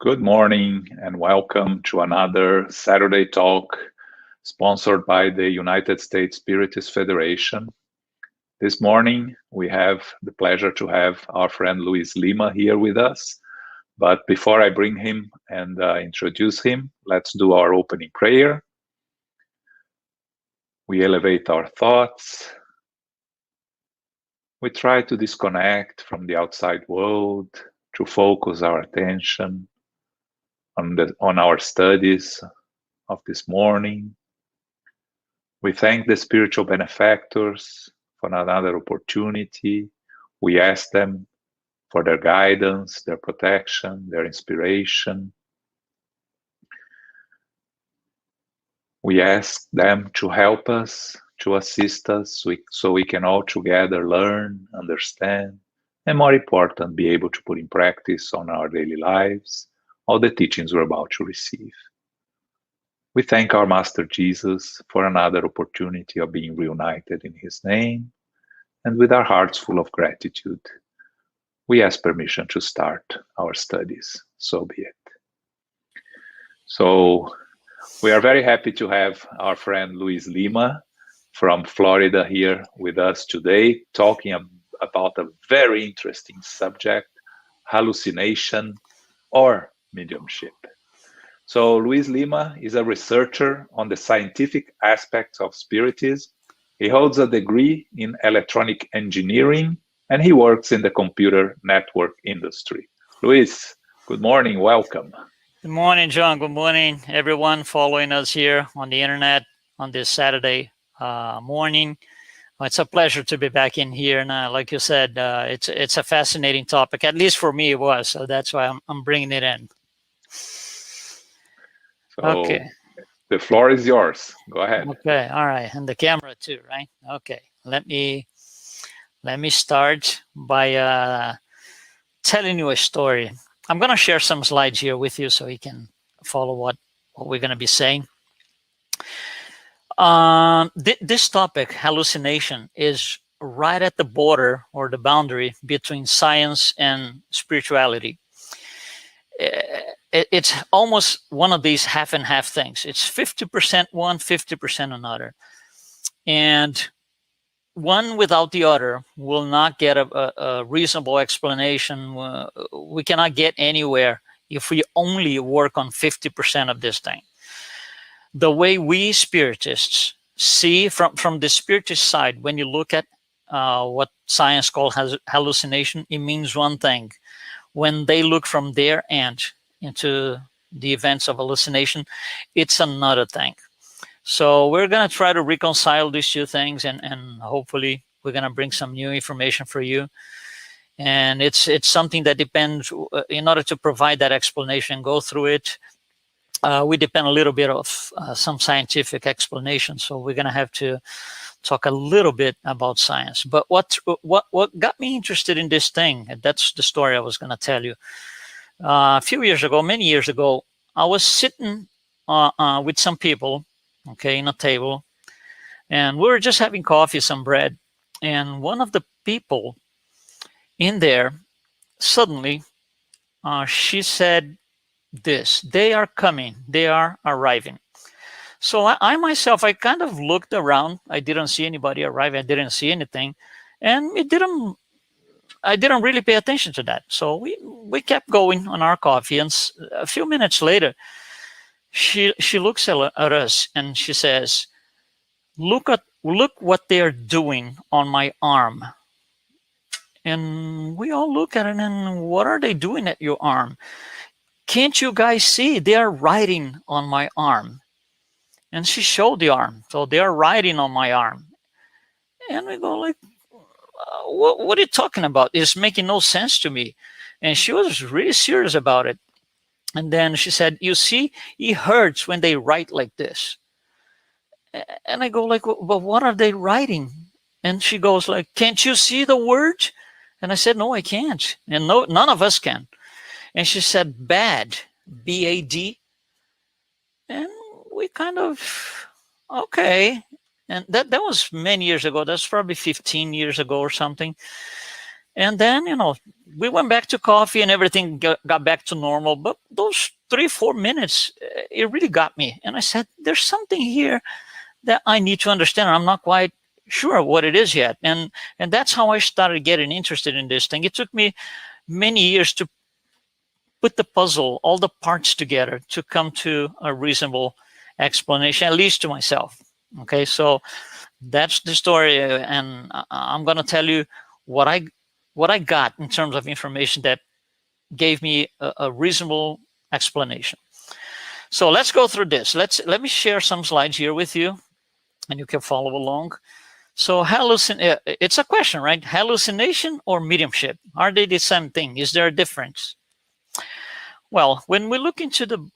Good morning and welcome to another Saturday talk sponsored by the United States Spiritist Federation. This morning we have the pleasure to have our friend LUIZ Lima here with us. But before I bring him and introduce him, let's do our opening prayer. We elevate our thoughts. We try to disconnect from the outside world to focus our attention on our studies of this morning. We thank the spiritual benefactors for another opportunity. We ask them for their guidance, their protection, their inspiration. We ask them to help us, to assist us, so we can all together learn, understand, and more important, be able to put in practice on our daily lives all the teachings we're about to receive. We thank our Master Jesus for another opportunity of being reunited in His name, and with our hearts full of gratitude, we ask permission to start our studies. So be it. So we are very happy to have our friend LUIZ Lima from Florida here with us today, talking about a very interesting subject, hallucination or mediumship. So LUIZ Lima is a researcher on the scientific aspects of spiritism. He holds a degree in electronic engineering, and he works in the computer network industry. LUIZ, good morning, welcome. Good morning, John. Good morning, everyone following us here on the internet on this Saturday morning. It's a pleasure to be back in here. And like you said, it's a fascinating topic. At least for me, it was. So that's why I'm bringing it in. So okay. The floor is yours. Go ahead. Okay. All right. And the camera too, right? Okay. Let me start by telling you a story. I'm going to share some slides here with you so you can follow what we're going to be saying. This topic, hallucination, is right at the border or the boundary between science and spirituality. It's almost one of these half and half things. It's 50% one, 50% another. And one without the other will not get a reasonable explanation. We cannot get anywhere if we only work on 50% of this thing. The way we spiritists see from the spiritist side, when you look at what science calls hallucination, it means one thing. When they look from their end into the events of hallucination, it's another thing. So we're going to try to reconcile these two things, and hopefully we're going to bring some new information for you. And it's something that depends, in order to provide that explanation, go through it, we depend a little bit of some scientific explanation. So we're going to have to talk a little bit about science. But what got me interested in this thing, and that's the story I was going to tell you. A few years ago, many years ago, I was sitting with some people, okay, in a table, and we were just having coffee, some bread, and one of the people in there, suddenly, she said this: "They are coming, they are arriving." So I myself, I kind of looked around. I didn't see anybody arrive. I didn't see anything, and I didn't really pay attention to that. So we kept going on our coffee, and a few minutes later, she looks at us and she says, look what they're doing on my arm." And we all look at it, and what are they doing at your arm? "Can't you guys see? They are writing on my arm." And she showed the arm. So they are writing on my arm. And we go like, what are you talking about? It's making no sense to me. And she was really serious about it. And then she said, "You see, it hurts when they write like this." And I go like, "But what are they writing?" And she goes like, "Can't you see the word?" And I said, "No, I can't." And no, none of us can. And she said, "Bad, B-A-D." And we kind of, okay. And that was many years ago. That's probably 15 years ago or something. And then, we went back to coffee and everything got back to normal. But those 3-4 minutes, it really got me. And I said, there's something here that I need to understand. I'm not quite sure what it is yet. And that's how I started getting interested in this thing. It took me many years to put the puzzle, all the parts together to come to a reasonable explanation, at least to myself. Okay, so that's the story. And I'm going to tell you what I got in terms of information that gave me a reasonable explanation. So let's go through this. Let me share some slides here with you, and you can follow along. So it's a question, right? Hallucination or mediumship? Are they the same thing? Is there a difference? Well, when we look into the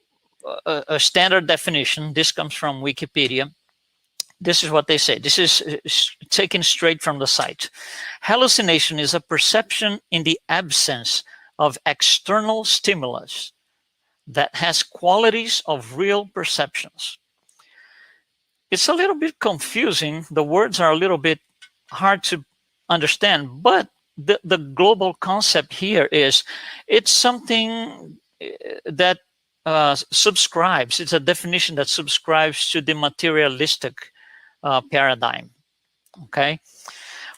a standard definition, this comes from Wikipedia. This is what they say. This is taken straight from the site. Hallucination is a perception in the absence of external stimulus that has qualities of real perceptions. It's a little bit confusing. The words are a little bit hard to understand, but the global concept here is it's something that subscribes. It's a definition that subscribes to the materialistic paradigm. Okay.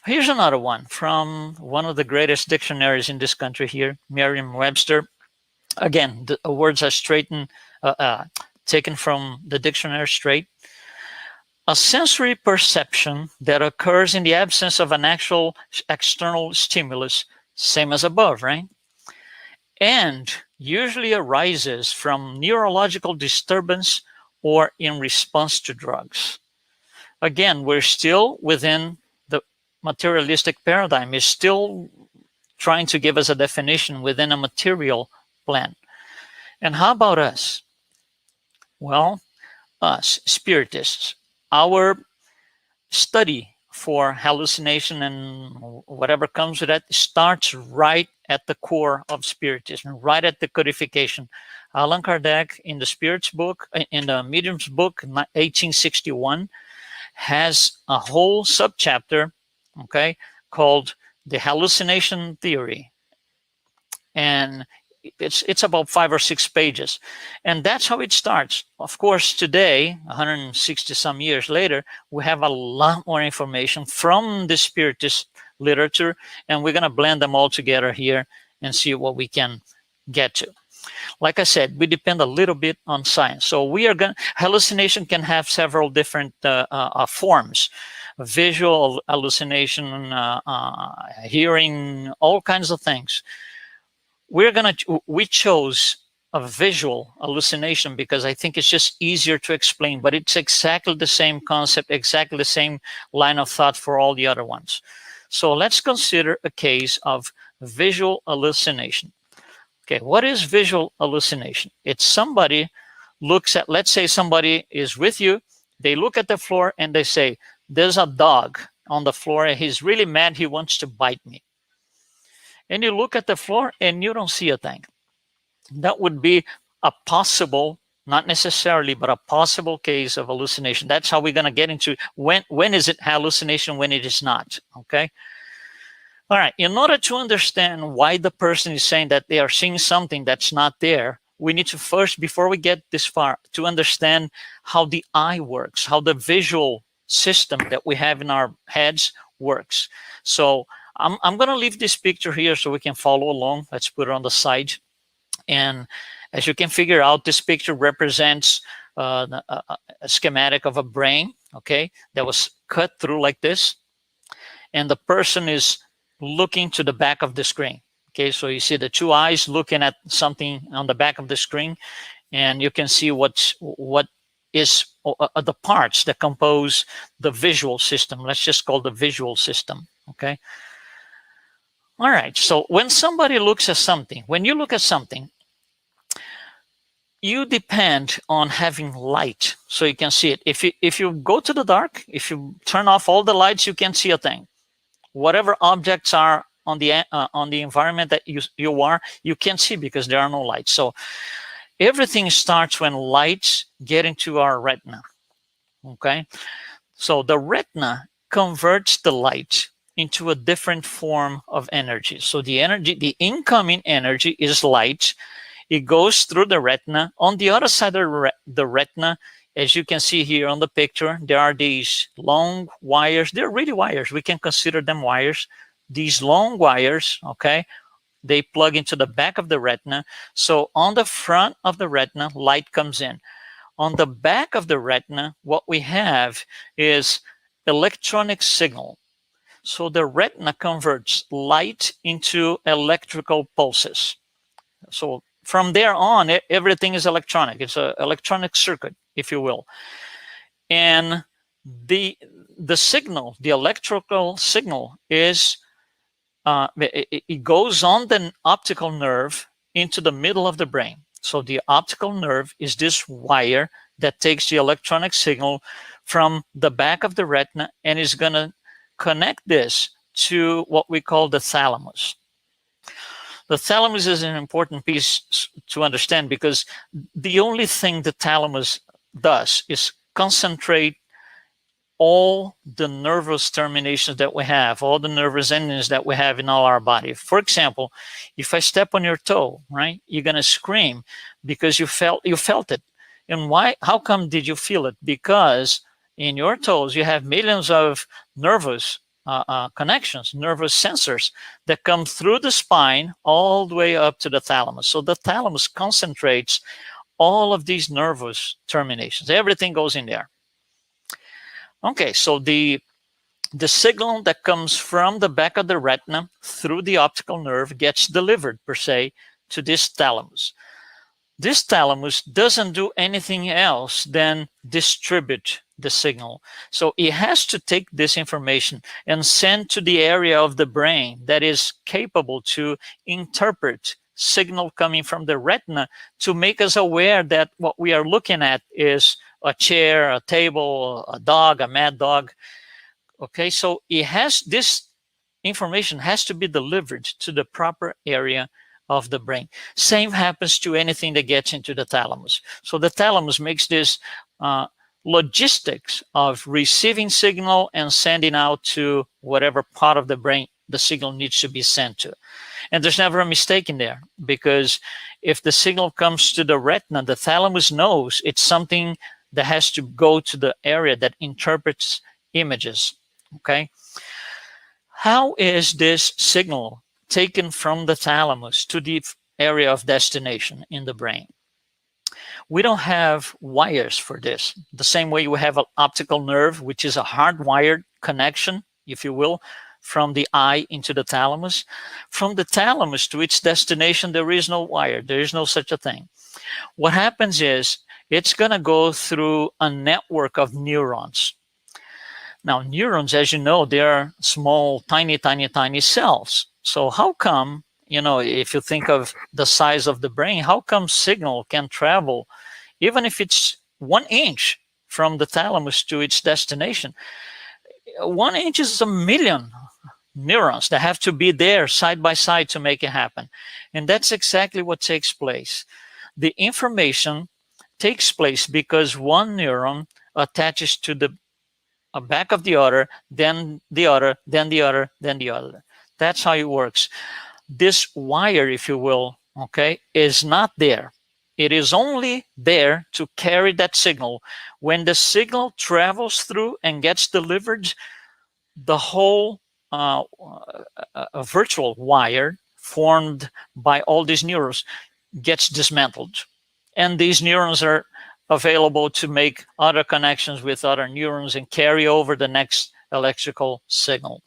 Here's another one from one of the greatest dictionaries in this country here, Merriam-Webster. Again, the words are taken from the dictionary straight. A sensory perception that occurs in the absence of an actual external stimulus, same as above, right? And usually arises from neurological disturbance or in response to drugs. Again, we're still within the materialistic paradigm. It's still trying to give us a definition within a material plan. And how about us? Well, us, spiritists, our study for hallucination and whatever comes with that starts right at the core of spiritism, right at the codification. Allan Kardec, in the Spirits book, in the Medium's book, 1861, has a whole subchapter, okay, called the hallucination theory. And it's about 5 or 6 pages. And that's how it starts. Of course, today, 160 some years later, we have a lot more information from the Spiritist literature, and we're going to blend them all together here and see what we can get to. Like I said, we depend a little bit on science. So hallucination can have several different forms. Visual hallucination, hearing, all kinds of things. We chose a visual hallucination because I think it's just easier to explain, but it's exactly the same concept, exactly the same line of thought for all the other ones. So let's consider a case of visual hallucination. Okay, what is visual hallucination? It's somebody looks at, let's say somebody is with you, they look at the floor and they say, there's a dog on the floor and he's really mad, he wants to bite me. And you look at the floor and you don't see a thing. That would be a possible, not necessarily, but a possible case of hallucination. That's how we're going to get into when is it hallucination, when it is not, okay? All right, in order to understand why the person is saying that they are seeing something that's not there, we need to first, before we get this far, to understand how the eye works, how the visual system that we have in our heads works. So I'm going to leave this picture here so we can follow along. Let's put it on the side. And as you can figure out, this picture represents a schematic of a brain, okay, that was cut through like this. And the person is looking to the back of the screen. Okay, so you see the 2 eyes looking at something on the back of the screen, and you can see what is the parts that compose the visual system. Let's just call the visual system, okay? All right, so when somebody looks at something, when you look at something, you depend on having light so you can see it. If you go to the dark, if you turn off all the lights, you can't see a thing. Whatever objects are on the environment that you are, you can't see because there are no lights. So everything starts when lights get into our retina, okay? So the retina converts the light into a different form of energy. So the energy, the incoming energy is light. It goes through the retina. On the other side of the retina, as you can see here on the picture, there are these long wires. They're really wires. We can consider them wires. These long wires, okay, they plug into the back of the retina. So on the front of the retina, light comes in. On the back of the retina, what we have is electronic signal. So the retina converts light into electrical pulses. So from there on, everything is electronic. It's an electronic circuit, if you will. And the signal, the electrical signal is, it goes on the optical nerve into the middle of the brain. So the optical nerve is this wire that takes the electronic signal from the back of the retina and is going to connect this to what we call the thalamus. The thalamus is an important piece to understand because the only thing the thalamus does is concentrate all the nervous terminations that we have, all the nervous endings that we have in all our body. For example, if I step on your toe, right, you're going to scream because you felt it. And why? How come did you feel it? Because in your toes, you have millions of nervous connections, nervous sensors that come through the spine all the way up to the thalamus. So the thalamus concentrates all of these nervous terminations. Everything goes in there. Okay, so the signal that comes from the back of the retina through the optical nerve gets delivered, per se, to this thalamus. This thalamus doesn't do anything else than distribute the signal. So it has to take this information and send to the area of the brain that is capable to interpret signal coming from the retina to make us aware that what we are looking at is a chair, a table, a dog, a mad dog. Okay, so it has, this information has to be delivered to the proper area of the brain. Same happens to anything that gets into the thalamus. So the thalamus makes this logistics of receiving signal and sending out to whatever part of the brain the signal needs to be sent to. And there's never a mistake in there, because if the signal comes to the retina, the thalamus knows it's something that has to go to the area that interprets images. Okay. How is this signal taken from the thalamus to the area of destination in the brain? We don't have wires for this. The same way you have an optical nerve, which is a hardwired connection, if you will, from the eye into the thalamus. From the thalamus to its destination, there is no wire. There is no such a thing. What happens is it's going to go through a network of neurons. Now, neurons, as you know, they are small, tiny, tiny, tiny cells. So how come, you know, if you think of the size of the brain, how come signal can travel, even if it's 1 inch from the thalamus to its destination? 1 inch is 1 million neurons that have to be there side by side to make it happen. And that's exactly what takes place. The information takes place because one neuron attaches to the back of the other, then the other, then the other, then the other. That's how it works. This wire, if you will, okay, is not there. It is only there to carry that signal. When the signal travels through and gets delivered, the whole a virtual wire formed by all these neurons gets dismantled. And these neurons are available to make other connections with other neurons and carry over the next electrical signal.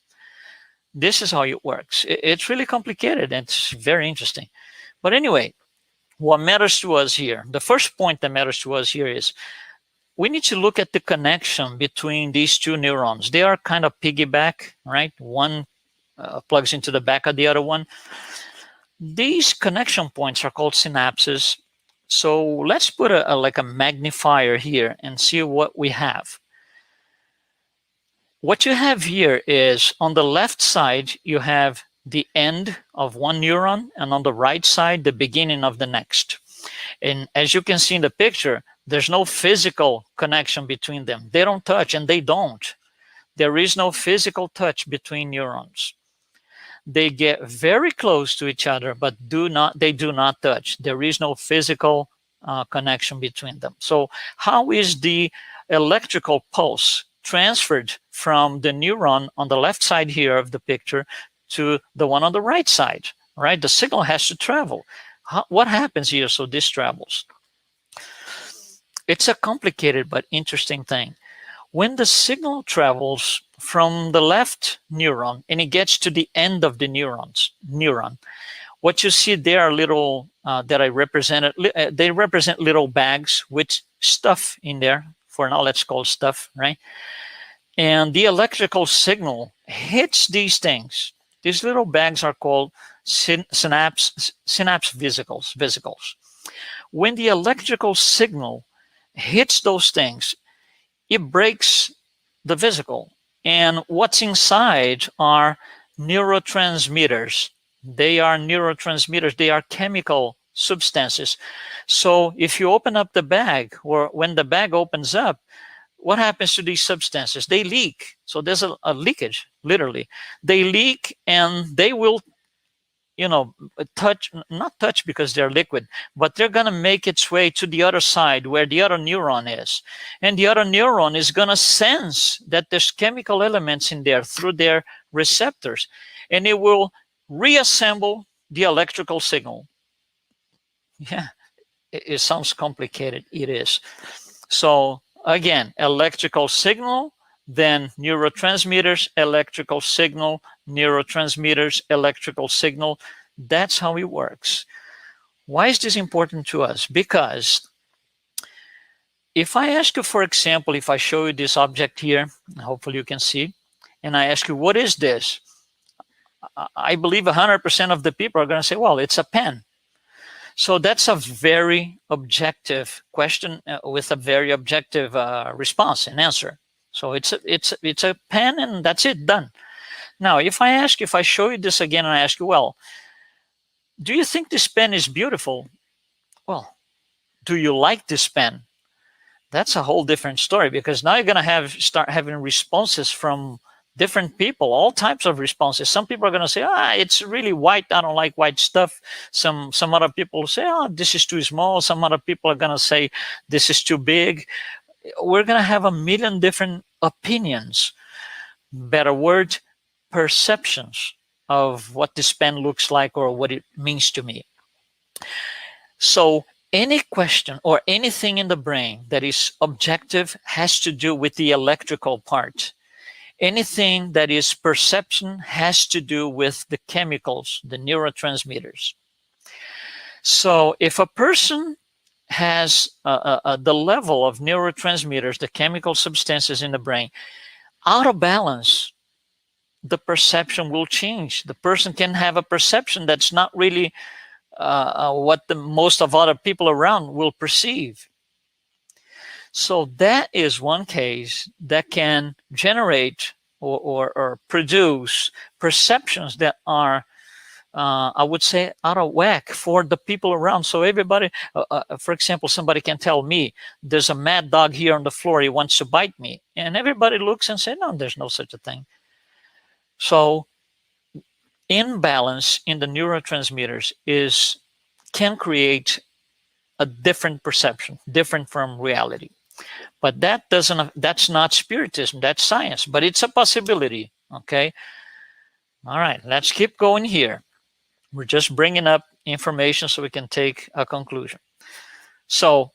This is how it works. It's really complicated and it's very interesting. But anyway, what matters to us here, the first point that matters to us here is we need to look at the connection between these two neurons. They are kind of piggyback, right? One plugs into the back of the other one. These connection points are called synapses. So let's put like a magnifier here and see what we have. What you have here is on the left side, you have the end of one neuron, and on the right side, the beginning of the next. And as you can see in the picture, there's no physical connection between them. They don't touch, and they don't. There is no physical touch between neurons. They get very close to each other, but they do not touch. There is no physical connection between them. So how is the electrical pulse transferred from the neuron on the left side here of the picture to the one on the right side, right? The signal has to travel. What happens here so this travels? It's a complicated but interesting thing. When the signal travels from the left neuron and it gets to the end of the neuron, what you see there are little that I represented. They represent little bags with stuff in there. For now, let's call stuff, right? And the electrical signal hits these things. These little bags are called synapse vesicles. When the electrical signal hits those things, it breaks the vesicle. And what's inside are neurotransmitters. They are neurotransmitters. They are chemical substances. So if you open up the bag, or when the bag opens up, what happens to these substances? They leak. So there's a leakage, literally. They leak and they will, not touch because they're liquid, but they're going to make its way to the other side where the other neuron is. And the other neuron is going to sense that there's chemical elements in there through their receptors. And it will reassemble the electrical signal. Yeah, it sounds complicated. It is. So again, electrical signal, then neurotransmitters, electrical signal, neurotransmitters, electrical signal. That's how it works. Why is this important to us? Because if I ask you, for example, if I show you this object here, hopefully you can see, and I ask you, what is this? I believe 100% of the people are going to say, well, it's a pen. So that's a very objective question with a very objective response and answer. So it's a pen, and that's it, done. Now, if I show you this again and I ask you, well, do you think this pen is beautiful? Well, do you like this pen? That's a whole different story, because now you're going to start having responses from different people, all types of responses. Some people are going to say, it's really white. I don't like white stuff. Some other people will say, this is too small. Some other people are going to say, this is too big. We're going to have a million different opinions, better word, perceptions of what this pen looks like or what it means to me. So any question or anything in the brain that is objective has to do with the electrical part. Anything that is perception has to do with the chemicals, the neurotransmitters. So if a person has the level of neurotransmitters, the chemical substances in the brain, out of balance, the perception will change. The person can have a perception that's not really what the most of other people around will perceive. So that is one case that can generate or produce perceptions that are, I would say, out of whack for the people around. So everybody, for example, somebody can tell me, there's a mad dog here on the floor, he wants to bite me. And everybody looks and says, no, there's no such a thing. So imbalance in the neurotransmitters can create a different perception, different from reality. But that's not spiritism, that's science, but it's a possibility, okay? All right, let's keep going here. We're just bringing up information so we can take a conclusion. So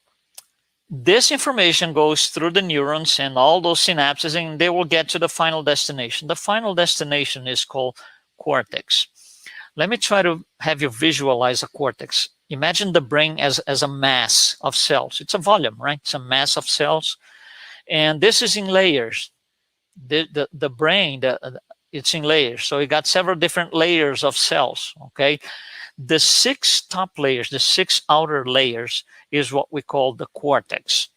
this information goes through the neurons and all those synapses, and they will get to the final destination. The final destination is called cortex. Let me try to have you visualize a cortex. Imagine the brain as a mass of cells. It's a volume, right? It's a mass of cells. And this is in layers. The brain, it's in layers. So you got several different layers of cells, okay? The 6 top layers, the 6 outer layers is what we call the cortex.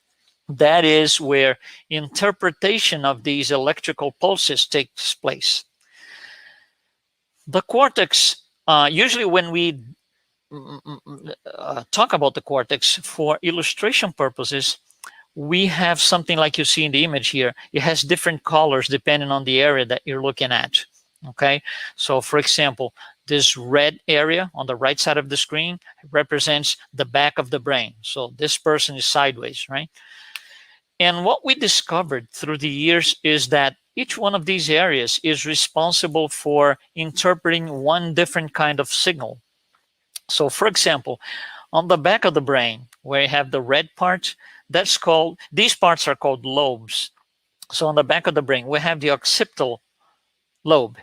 That is where interpretation of these electrical pulses takes place. The cortex, usually when we talk about the cortex for illustration purposes, we have something like you see in the image here. It has different colors depending on the area that you're looking at. Okay, so for example, this red area on the right side of the screen represents the back of the brain. So this person is sideways, right? And what we discovered through the years is that each one of these areas is responsible for interpreting one different kind of signal. So for example, on the back of the brain, where you have the red part, these parts are called lobes. So on the back of the brain, we have the occipital lobe,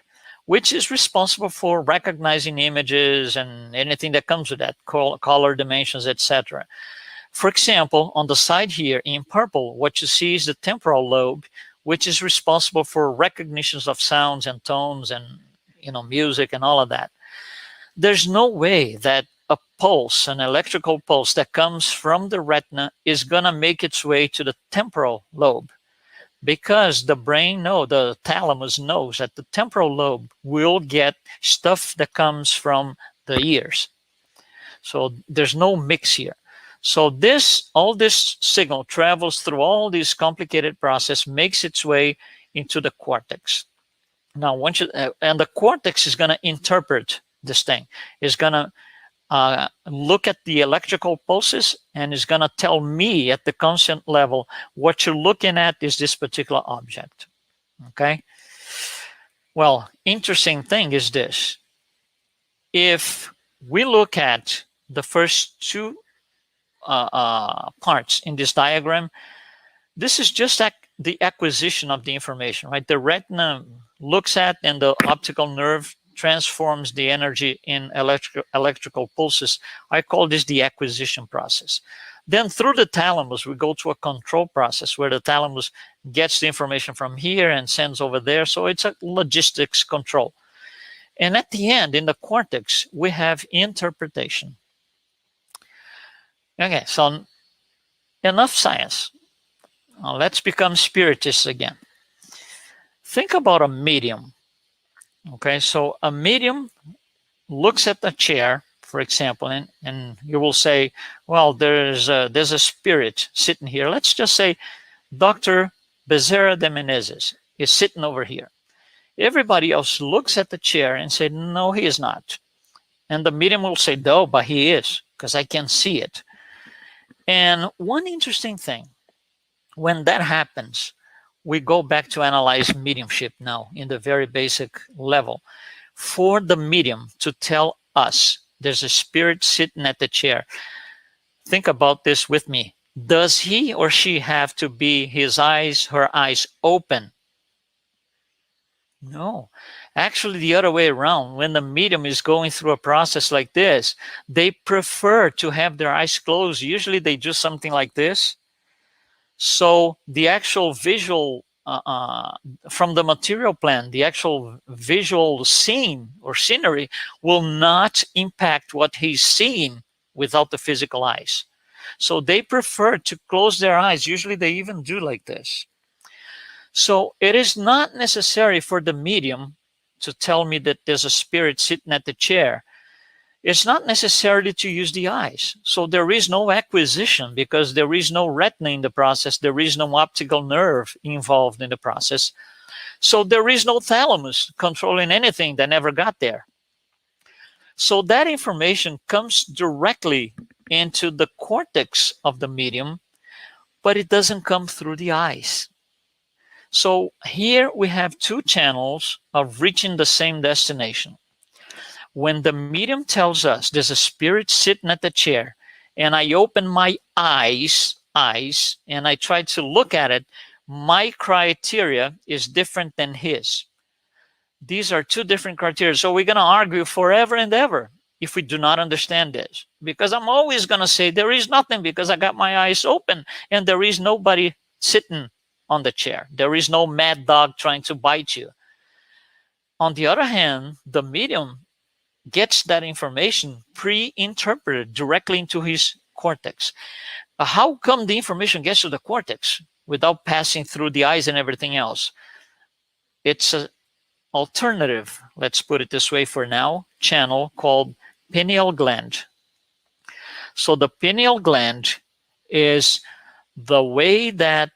which is responsible for recognizing images and anything that comes with that, color dimensions, etc. For example, on the side here in purple, what you see is the temporal lobe, which is responsible for recognitions of sounds and tones and music and all of that. There's no way that a pulse, an electrical pulse that comes from the retina is going to make its way to the temporal lobe, because the brain the thalamus knows that the temporal lobe will get stuff that comes from the ears. So there's no mix here. So all this signal travels through all these complicated process, makes its way into the cortex. Now, and the cortex is going to interpret this thing. It's going to look at the electrical pulses and is going to tell me at the conscious level, what you're looking at is this particular object. Okay. Well, interesting thing is this. If we look at the first two parts in this diagram, this is just the acquisition of the information, right? The retina looks at, and the optical nerve transforms the energy in electrical pulses. I call this the acquisition process. Then through the thalamus, we go to a control process where the thalamus gets the information from here and sends over there. So it's a logistics control. And at the end, in the cortex, we have interpretation. Okay, so enough science. Now let's become spiritists again. Think about a medium. Okay, so a medium looks at a chair, for example, and you will say, well, there's a spirit sitting here. Let's just say Dr. Bezerra de Menezes is sitting over here. Everybody else looks at the chair and say, no, he is not. And the medium will say, no, but he is, because I can see it. And one interesting thing, when that happens, we go back to analyze mediumship now in the very basic level. For the medium to tell us there's a spirit sitting at the chair, think about this with me. Does he or she have to be her eyes open? No. Actually, the other way around. When the medium is going through a process like this, they prefer to have their eyes closed. Usually they do something like this. So the actual visual, from the material plan, the actual visual scene or scenery will not impact what he's seeing without the physical eyes. So they prefer to close their eyes. Usually they even do like this. So it is not necessary for the medium to tell me that there's a spirit sitting at the chair. It's not necessarily to use the eyes. So there is no acquisition because there is no retina in the process. There is no optical nerve involved in the process. So there is no thalamus controlling anything that never got there. So that information comes directly into the cortex of the medium, but it doesn't come through the eyes. So here we have two channels of reaching the same destination. When the medium tells us there's a spirit sitting at the chair, and I open my eyes, and I try to look at it, my criteria is different than his. These are two different criteria. So we're going to argue forever and ever if we do not understand this. Because I'm always going to say there is nothing because I got my eyes open and there is nobody sitting on the chair. There is no mad dog trying to bite you. On the other hand, the medium gets that information pre-interpreted directly into his cortex. How come the information gets to the cortex without passing through the eyes and everything else? It's an alternative, let's put it this way for now, channel called pineal gland. So the pineal gland is the way that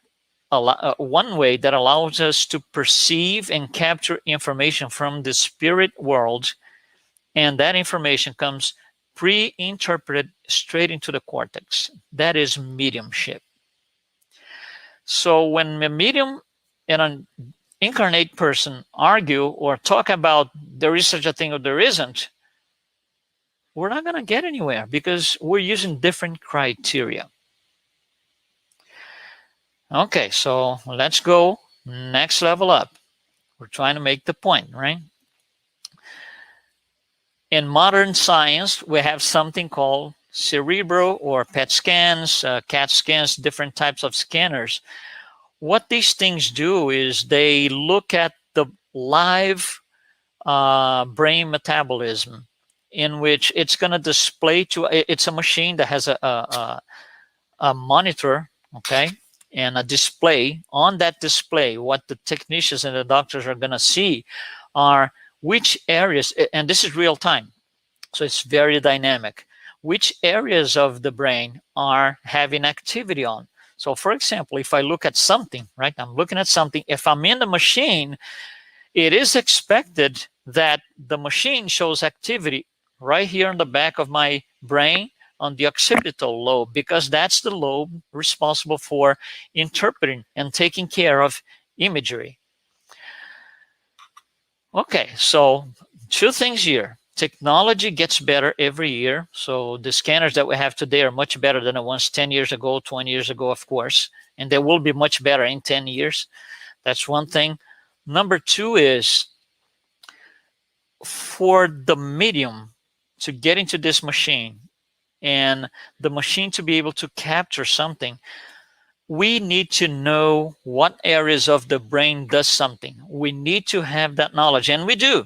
one way that allows us to perceive and capture information from the spirit world, and that information comes pre-interpreted straight into the cortex. That is mediumship. So when a medium and an incarnate person argue or talk about there is such a thing or there isn't, we're not going to get anywhere because we're using different criteria. Okay, so let's go next level up. We're trying to make the point, right? In modern science, we have something called cerebro or PET scans, CAT scans, different types of scanners. What these things do is they look at the live brain metabolism, in which it's going to display to, it's a machine that has a monitor, okay, and a display. On that display, what the technicians and the doctors are going to see are which areas, and this is real time, so it's very dynamic, which areas of the brain are having activity on. So for example, if I look at something, right, I'm looking at something, if I'm in the machine, it is expected that the machine shows activity right here in the back of my brain on the occipital lobe, because that's the lobe responsible for interpreting and taking care of imagery. Okay, so two things here. Technology gets better every year. So the scanners that we have today are much better than the ones 10 years ago, 20 years ago, of course. And they will be much better in 10 years. That's one thing. Number two is for the medium to get into this machine and the machine to be able to capture something, we need to know what areas of the brain does something. We need to have that knowledge, and we do.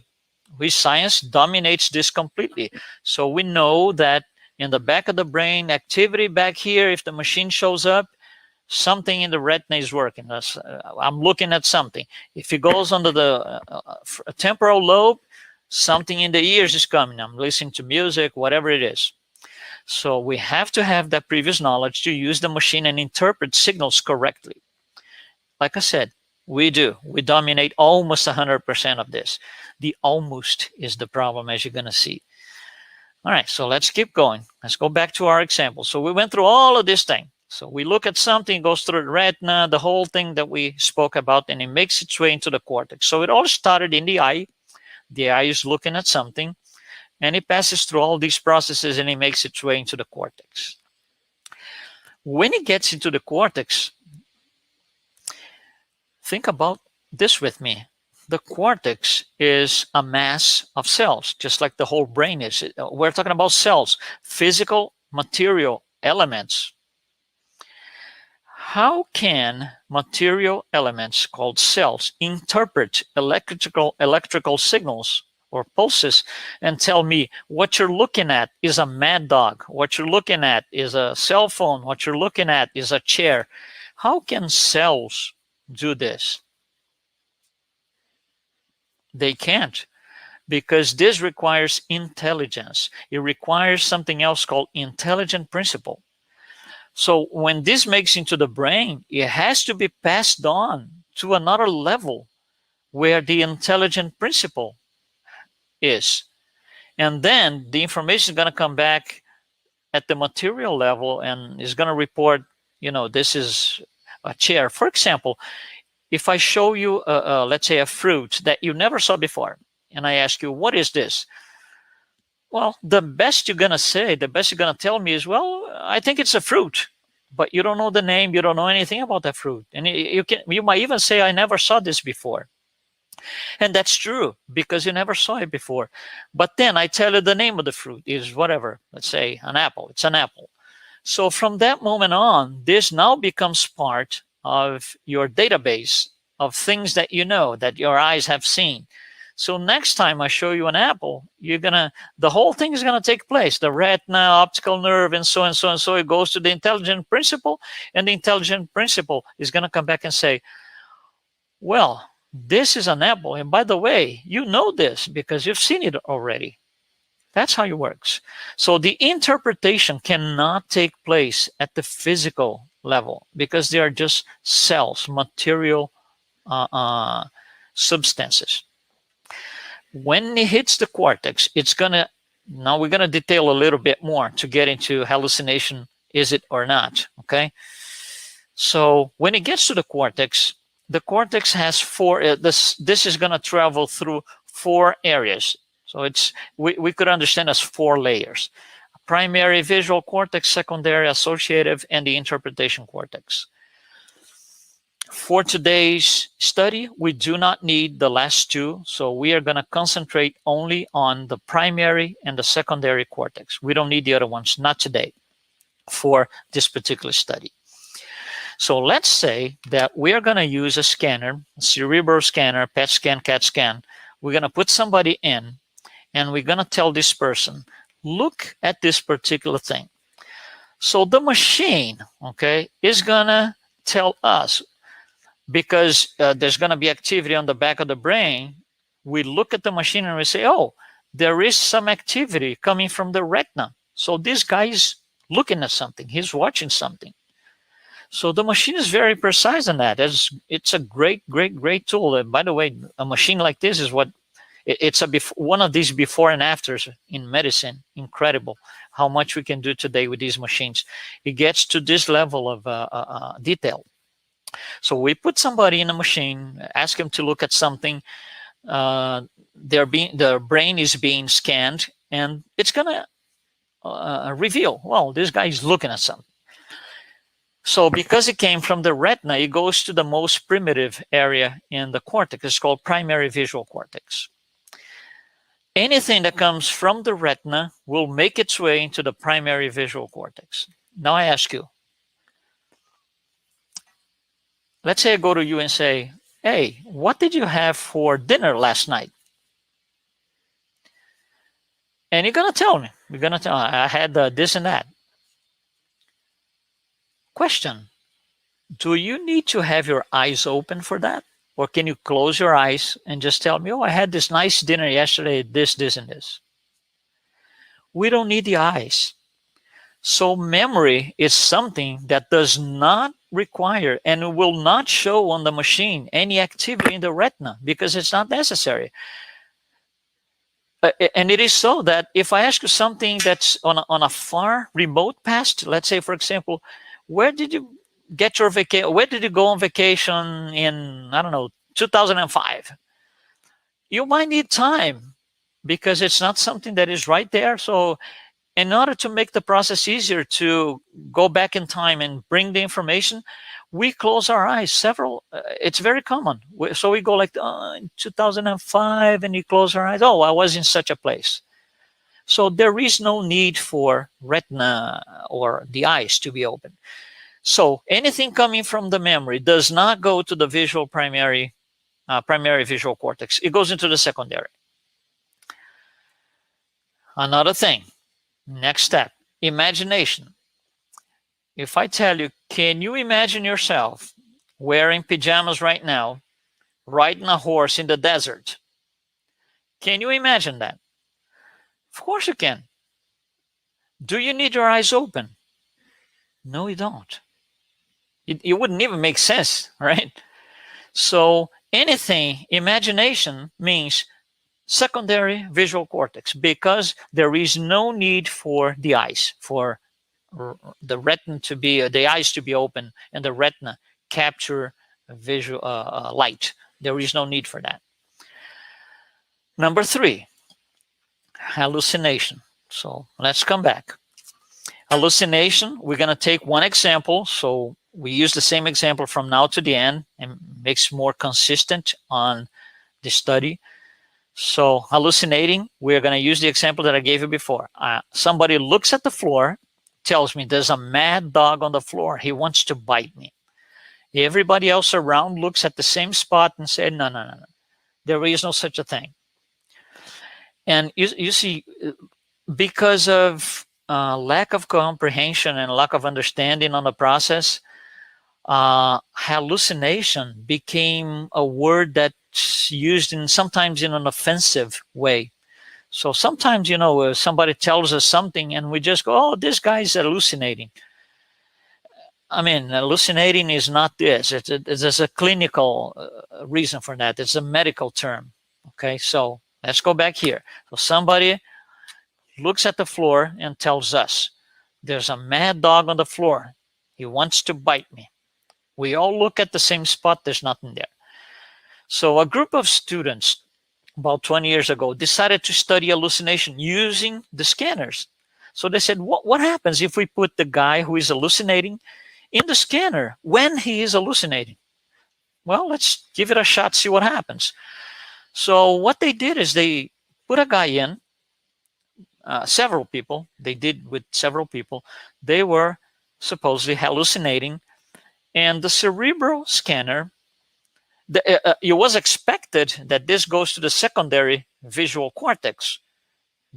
Science dominates this completely. So we know that in the back of the brain, activity back here, if the machine shows up, something in the retina is working. I'm looking at something. If it goes under the temporal lobe, something in the ears is coming. I'm listening to music, whatever it is. So we have to have that previous knowledge to use the machine and interpret signals correctly. Like I said, we do. We dominate almost 100% of this. The almost is the problem, as you're going to see. All right, so let's keep going. Let's go back to our example. So we went through all of this thing. So we look at something, it goes through the retina, the whole thing that we spoke about, and it makes its way into the cortex. So it all started in the eye. The eye is looking at something, and it passes through all these processes, and it makes its way into the cortex. When it gets into the cortex, think about this with me. The cortex is a mass of cells, just like the whole brain is. We're talking about cells, physical, material elements. How can material elements called cells interpret electrical signals or pulses and tell me what you're looking at is a mad dog, what you're looking at is a cell phone, what you're looking at is a chair? How can cells do this? They can't, because this requires intelligence. It requires something else called intelligent principle. So when this makes into the brain, it has to be passed on to another level where the intelligent principle is. And then the information is going to come back at the material level and is going to report, you know, this is a chair. For example, if I show you, let's say, a fruit that you never saw before, and I ask you, what is this? Well, the best you're going to say, the best you're going to tell me is, well, I think it's a fruit. But you don't know the name, you don't know anything about that fruit. And you might even say, I never saw this before. And that's true, because you never saw it before. But then I tell you the name of the fruit is whatever. Let's say an apple. It's an apple. So from that moment on, this now becomes part of your database of things that you know, that your eyes have seen. So next time I show you an apple, the whole thing is gonna take place. The retina, optical nerve, and so and so and so. It goes to the intelligent principle, and the intelligent principle is gonna come back and say, well, this is an apple. And by the way, you know this because you've seen it already. That's how it works. So the interpretation cannot take place at the physical level, because they are just cells, material substances. When it hits the cortex, it's gonna, now we're gonna detail a little bit more to get into hallucination, is it or not, okay? So when it gets to the cortex has four, this is gonna travel through 4 areas. So it's, we could understand as 4 layers: primary visual cortex, secondary associative, and the interpretation cortex. For today's study, we do not need the last 2, so we are going to concentrate only on the primary and the secondary cortex. We don't need the other ones, not today, for this particular study. So let's say that we are going to use a scanner, a cerebral scanner, PET scan, CAT scan. We're going to put somebody in, and we're going to tell this person, look at this particular thing. So the machine, okay, is going to tell us, because there's going to be activity on the back of the brain. We look at the machine and we say, oh, there is some activity coming from the retina. So this guy is looking at something. He's watching something. So the machine is very precise in that. It's a great, great, great tool. And by the way, a machine like this is what, it's one of these before and afters in medicine. Incredible how much we can do today with these machines. It gets to this level of detail. So we put somebody in a machine, ask him to look at something. Their brain is being scanned, and it's going to reveal, well, this guy is looking at something. So because it came from the retina, it goes to the most primitive area in the cortex. It's called primary visual cortex. Anything that comes from the retina will make its way into the primary visual cortex. Now I ask you, let's say I go to you and say, hey, what did you have for dinner last night? And you're going to tell me. You're going to tell me, I had this and that. Question, do you need to have your eyes open for that? Or can you close your eyes and just tell me, oh, I had this nice dinner yesterday, this, and this. We don't need the eyes. So memory is something that does not require and will not show on the machine any activity in the retina because it's not necessary. And it is so that if I ask you something that's on a far remote past, let's say, for example, where did you get your vacation? Where did you go on vacation in, I don't know, 2005? You might need time because it's not something that is right there. So in order to make the process easier to go back in time and bring the information, we close our eyes it's very common. So we go like, in 2005, and you close our eyes. Oh, I was in such a place. So there is no need for retina or the eyes to be open. So anything coming from the memory does not go to the visual primary visual cortex. It goes into the secondary. Another thing, next step, imagination. If I tell you, can you imagine yourself wearing pajamas right now, riding a horse in the desert? Can you imagine that? Of course you can. Do you need your eyes open? No, you don't. It wouldn't even make sense, right? So anything, imagination means secondary visual cortex, because there is no need for the eyes, for the retina to be, the eyes to be open and the retina capture visual light. There is no need for that. Number 3, hallucination. So let's come back. Hallucination, we're going to take one example. So we use the same example from now to the end and makes more consistent on the study. So hallucinating, we're going to use the example that I gave you before. Somebody looks at the floor, tells me there's a mad dog on the floor. He wants to bite me. Everybody else around looks at the same spot and say, no. There is no such a thing. And you see, because of lack of comprehension and lack of understanding on the process, hallucination became a word that's used sometimes in an offensive way. So sometimes, somebody tells us something and we just go, oh, this guy's hallucinating. I mean, hallucinating is not this. There's a clinical reason for that. It's a medical term. Okay, so let's go back here. So somebody looks at the floor and tells us, there's a mad dog on the floor. He wants to bite me. We all look at the same spot. There's nothing there. So a group of students about 20 years ago decided to study hallucination using the scanners. So they said, what happens if we put the guy who is hallucinating in the scanner when he is hallucinating? Well, let's give it a shot, see what happens. So what they did is they put a guy in, several people, they did with several people. They were supposedly hallucinating, and the cerebral scanner, it was expected that this goes to the secondary visual cortex,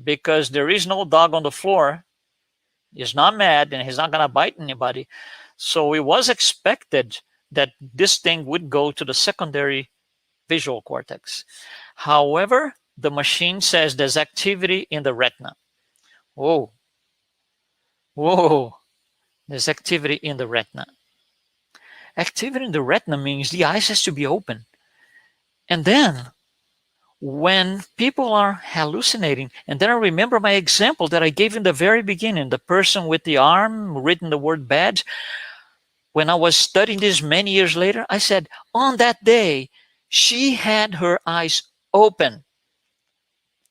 because there is no dog on the floor. He's not mad and he's not going to bite anybody. So it was expected that this thing would go to the secondary visual cortex. However, the machine says there's activity in the retina. Whoa. There's activity in the retina. Activity in the retina means the eyes has to be open. And then when people are hallucinating, and then I remember my example that I gave in the very beginning, the person with the arm written the word bad. When I was studying this many years later, I said, on that day, she had her eyes open.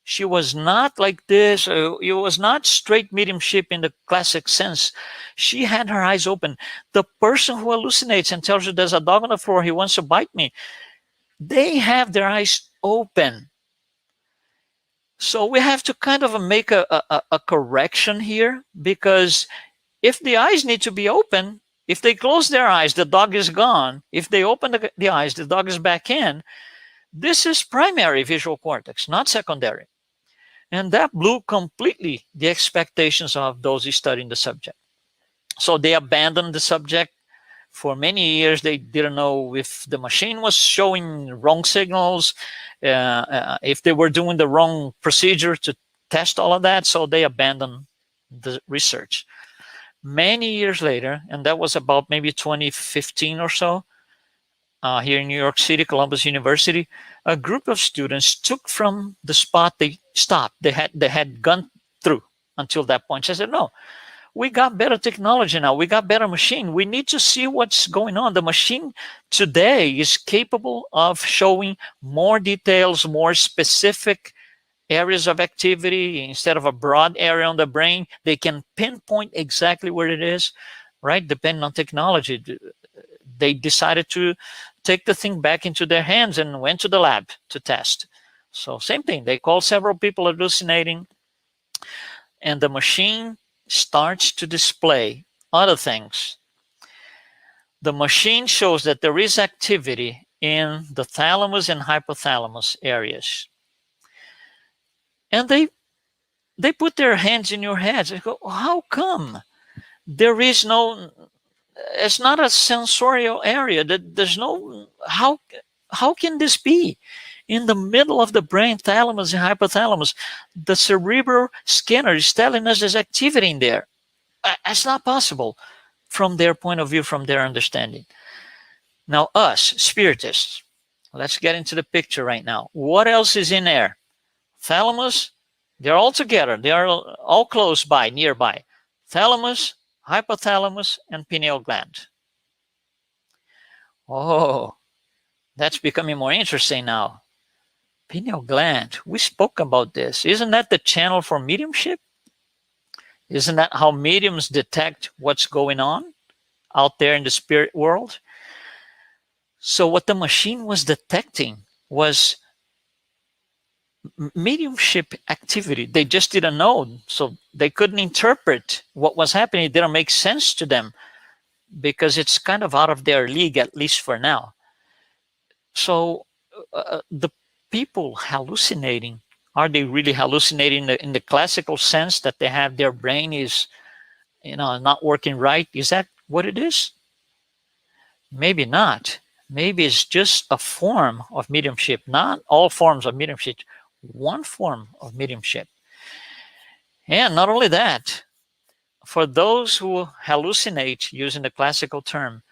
She was not like this. It was not straight mediumship in the classic sense. She had her eyes open. The person who hallucinates and tells you there's a dog on the floor, he wants to bite me, they have their eyes open. So we have to kind of make a correction here, because if the eyes need to be open, if they close their eyes, the dog is gone. If they open the eyes, the dog is back in. This is primary visual cortex, not secondary. And that blew completely the expectations of those studying the subject. So they abandoned the subject. For many years, they didn't know if the machine was showing wrong signals, if they were doing the wrong procedure to test all of that. So they abandoned the research. Many years later, and that was about maybe 2015 or so, here in New York City, Columbus University, a group of students took from the spot they stopped. They had gone through until that point. I said, no, we got better technology now. We got better machine. We need to see what's going on. The machine today is capable of showing more details, more specific areas of activity. Instead of a broad area on the brain, they can pinpoint exactly where it is, right? Depending on technology. They decided to take the thing back into their hands and went to the lab to test. So same thing. They called several people hallucinating, and the machine starts to display other things. The machine shows that there is activity in the thalamus and hypothalamus areas. And they put their hands in your heads. They go, how come? There is no, it's not a sensorial area. There's no, how can this be? In the middle of the brain, thalamus and hypothalamus, the cerebral scanner is telling us there's activity in there. That's not possible from their point of view, from their understanding. Now us, spiritists, let's get into the picture right now. What else is in there? Thalamus, they're all together. They are all close by, nearby. Thalamus, hypothalamus, and pineal gland. Oh, that's becoming more interesting now. Pineal gland, we spoke about this. Isn't that the channel for mediumship? Isn't that how mediums detect what's going on out there in the spirit world? So what the machine was detecting was mediumship activity. They just didn't know, so they couldn't interpret what was happening. It didn't make sense to them because it's kind of out of their league, at least for now. So the people hallucinating, are they really hallucinating in the classical sense that they have their brain is, not working right? Is that what it is? Maybe not. Maybe it's just a form of mediumship, not all forms of mediumship, one form of mediumship. And not only that, for those who hallucinate, using the classical term,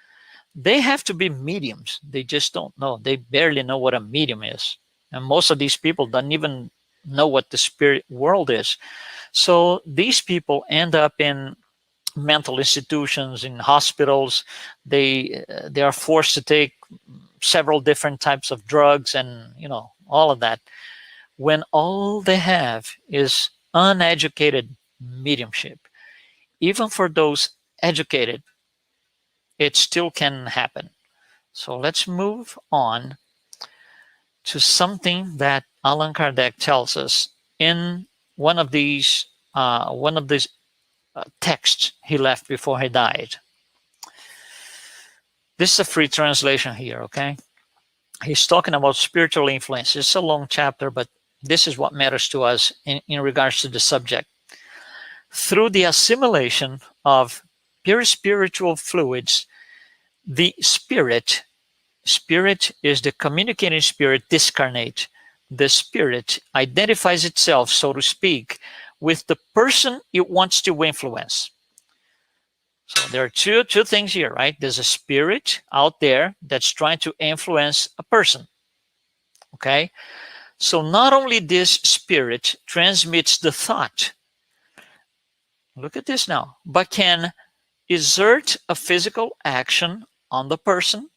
they have to be mediums. They just don't know. They barely know what a medium is. And most of these people don't even know what the spirit world is. So these people end up in mental institutions, in hospitals. They are forced to take several different types of drugs and, you know, all of that, when all they have is uneducated mediumship. Even for those educated, it still can happen. So let's move on to something that Allan Kardec tells us in one of these texts he left before he died. This is a free translation here, okay? He's talking about spiritual influence. It's a long chapter, but this is what matters to us in regards to the subject. Through the assimilation of pure spiritual fluids, the spirit is the communicating spirit discarnate. The spirit identifies itself, so to speak, with the person it wants to influence. So there are two things here, right? There's a spirit out there that's trying to influence a person, okay? So not only this spirit transmits the thought, look at this now, but can exert a physical action on the person.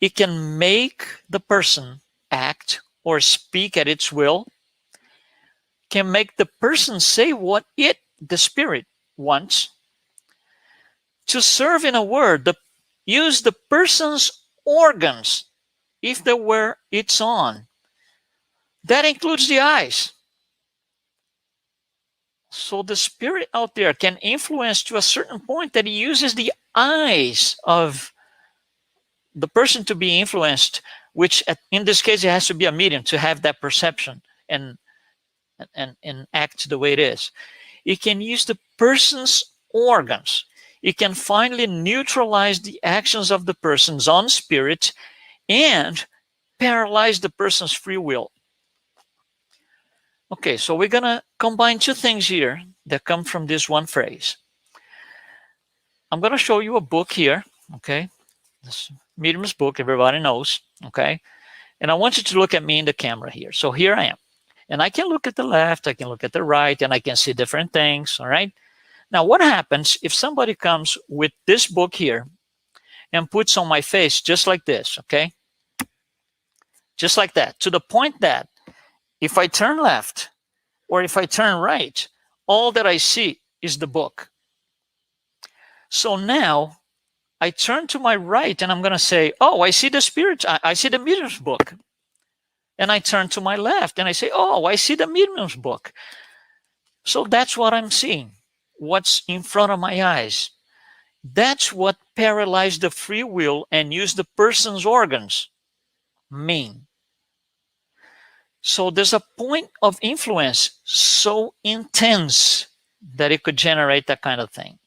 It can make the person act or speak at its will, can make the person say what the spirit wants, to serve, in a word, use the person's organs if there were its on. That includes the eyes. So the spirit out there can influence to a certain point that he uses the eyes of the person to be influenced, which in this case it has to be a medium to have that perception and act the way it is. It can use the person's organs. It can finally neutralize the actions of the person's own spirit and paralyze the person's free will. Okay, so we're going to combine two things here that come from this one phrase. I'm going to show you a book here, okay? This medium's book, everybody knows, okay? And I want you to look at me in the camera here. So here I am. And I can look at the left, I can look at the right, and I can see different things, all right? Now, what happens if somebody comes with this book here and puts on my face just like this, okay? Just like that, to the point that if I turn left or if I turn right, all that I see is the book. So now I turn to my right and I'm going to say, oh, I see the spirit, I see the medium's book. And I turn to my left and I say, oh, I see the medium's book. So that's what I'm seeing. What's in front of my eyes. That's what paralyze the free will and use the person's organs mean. So there's a point of influence so intense that it could generate that kind of thing.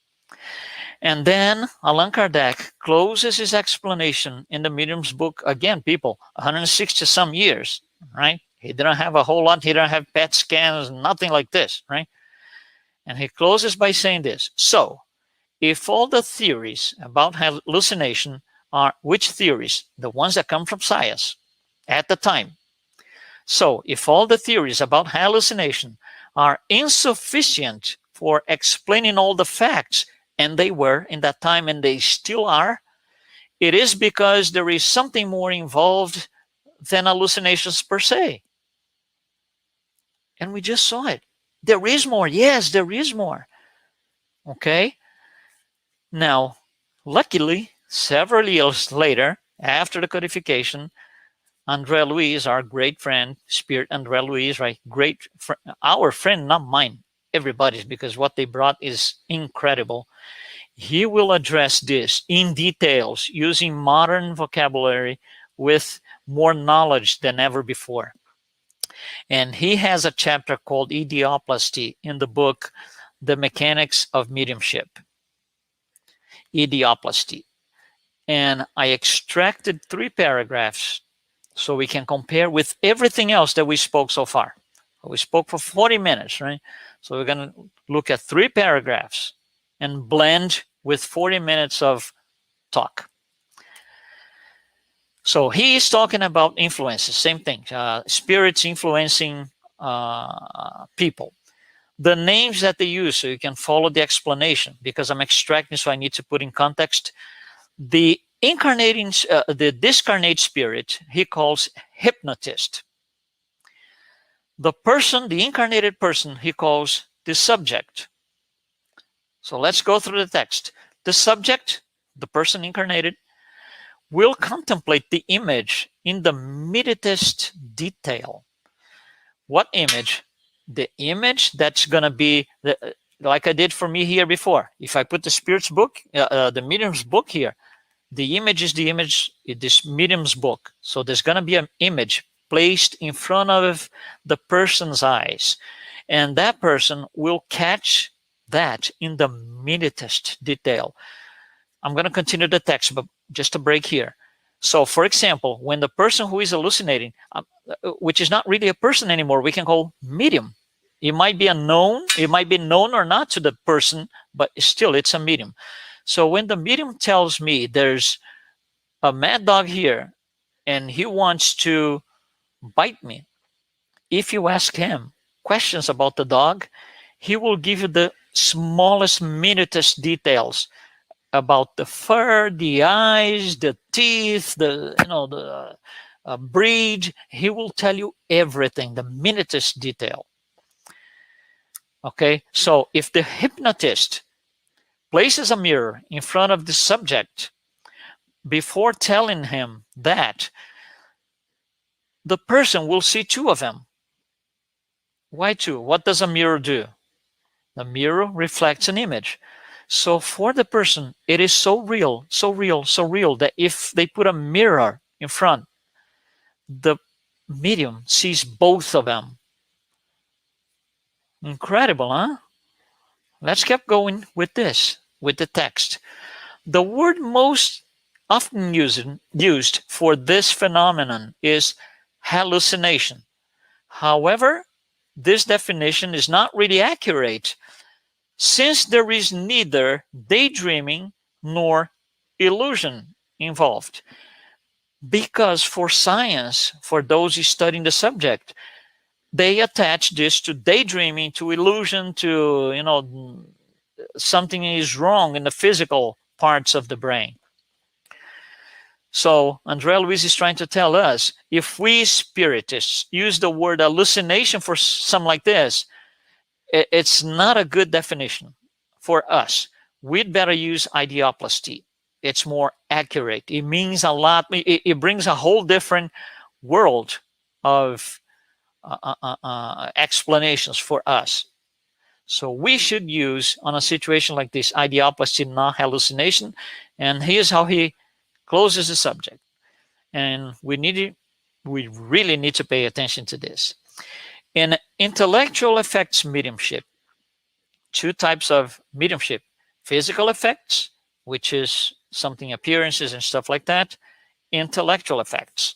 And then Allan Kardec closes his explanation in the medium's book. Again, people, 160 some years, right? He didn't have a whole lot. He didn't have PET scans, nothing like this, right? And he closes by saying this. So, if all the theories about hallucination are, which theories? The ones that come from science at the time. So, if all the theories about hallucination are insufficient for explaining all the facts, and they were in that time and they still are, it is because there is something more involved than hallucinations per se. And we just saw it. There is more. Yes, there is more. Okay? Now, luckily, several years later, after the codification, André Luiz, our great friend, Spirit André Luiz, right? Great, our friend, not mine, everybody's, because what they brought is incredible. He will address this in details using modern vocabulary with more knowledge than ever before. And he has a chapter called Idioplasty in the book, The Mechanics of Mediumship. Idioplasty. And I extracted 3 paragraphs so we can compare with everything else that we spoke so far. We spoke for 40 minutes, right? So we're going to look at 3 paragraphs and blend with 40 minutes of talk. So he is talking about influences, same thing, spirits influencing people. The names that they use, so you can follow the explanation, because I'm extracting, so I need to put in context. The the discarnate spirit, he calls hypnotist. The person, the incarnated person, he calls the subject. So let's go through the text. The subject, the person incarnated, will contemplate the image in the minutest detail. What image? The image that's going to be, like I did for me here before. If I put the spirit's book, the medium's book here, the image is the image, this medium's book. So there's going to be an image placed in front of the person's eyes. And that person will catch that in the minutest detail. I'm going to continue the text, but just a break here. So, for example, when the person who is hallucinating, which is not really a person anymore, we can call medium. It might be unknown, it might be known or not to the person, but still it's a medium. So when the medium tells me there's a mad dog here and he wants to bite me, if you ask him questions about the dog, he will give you the smallest, minutest details about the fur, the eyes, the teeth, the breed. He will tell you everything, the minutest detail. Okay, so if the hypnotist places a mirror in front of the subject before telling him that, the person will see 2 of them. Why 2? What does a mirror do? The mirror reflects an image. So for the person, it is so real, so real, so real that if they put a mirror in front, the medium sees both of them. Incredible, huh? Let's keep going with this, with the text. The word most often used for this phenomenon is hallucination. However, this definition is not really accurate, since there is neither daydreaming nor illusion involved. Because for science, for those studying the subject, they attach this to daydreaming, to illusion, to, something is wrong in the physical parts of the brain. So Andrea Luiz is trying to tell us, if we spiritists use the word hallucination for something like this, it's not a good definition for us. We'd better use ideoplasty. It's more accurate. It means a lot. It brings a whole different world of explanations for us. So we should use, on a situation like this, ideoplasty, not hallucination. And here's how he closes the subject. And we really need to pay attention to this. In intellectual effects mediumship, 2 types of mediumship: physical effects, which is something, appearances and stuff like that; intellectual effects.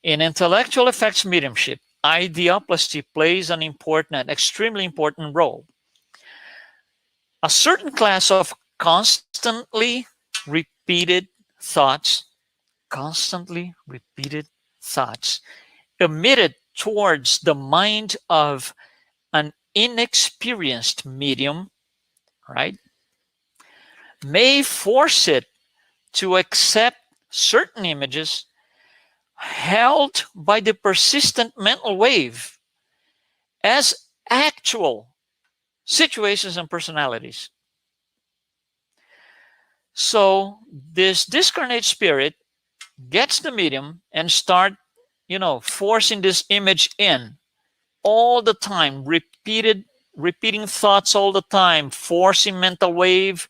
In intellectual effects mediumship, ideoplasty plays an extremely important role. A certain class of constantly repeated thoughts, emitted towards the mind of an inexperienced medium, right, may force it to accept certain images held by the persistent mental wave as actual situations and personalities. So this discarnate spirit gets the medium and start, forcing this image in all the time, repeating thoughts all the time, forcing mental wave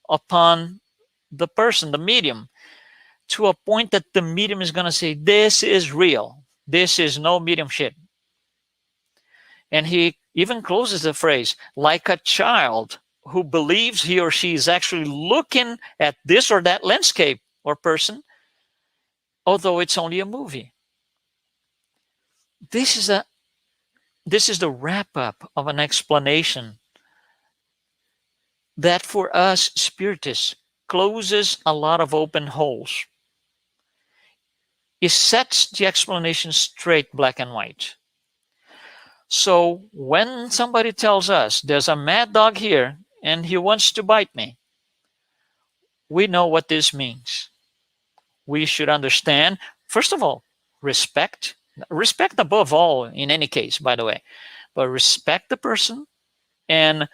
upon the person, the medium, to a point that the medium is going to say, this is real. This is no mediumship. And he even closes the phrase, like a child who believes he or she is actually looking at this or that landscape or person, although it's only a movie. This is a this is the wrap-up of an explanation that for us spiritists closes a lot of open holes. It sets the explanation straight, black and white. So when somebody tells us there's a mad dog here and he wants to bite me, we know what this means. We should understand, first of all, respect above all in any case, by the way, but respect the person, and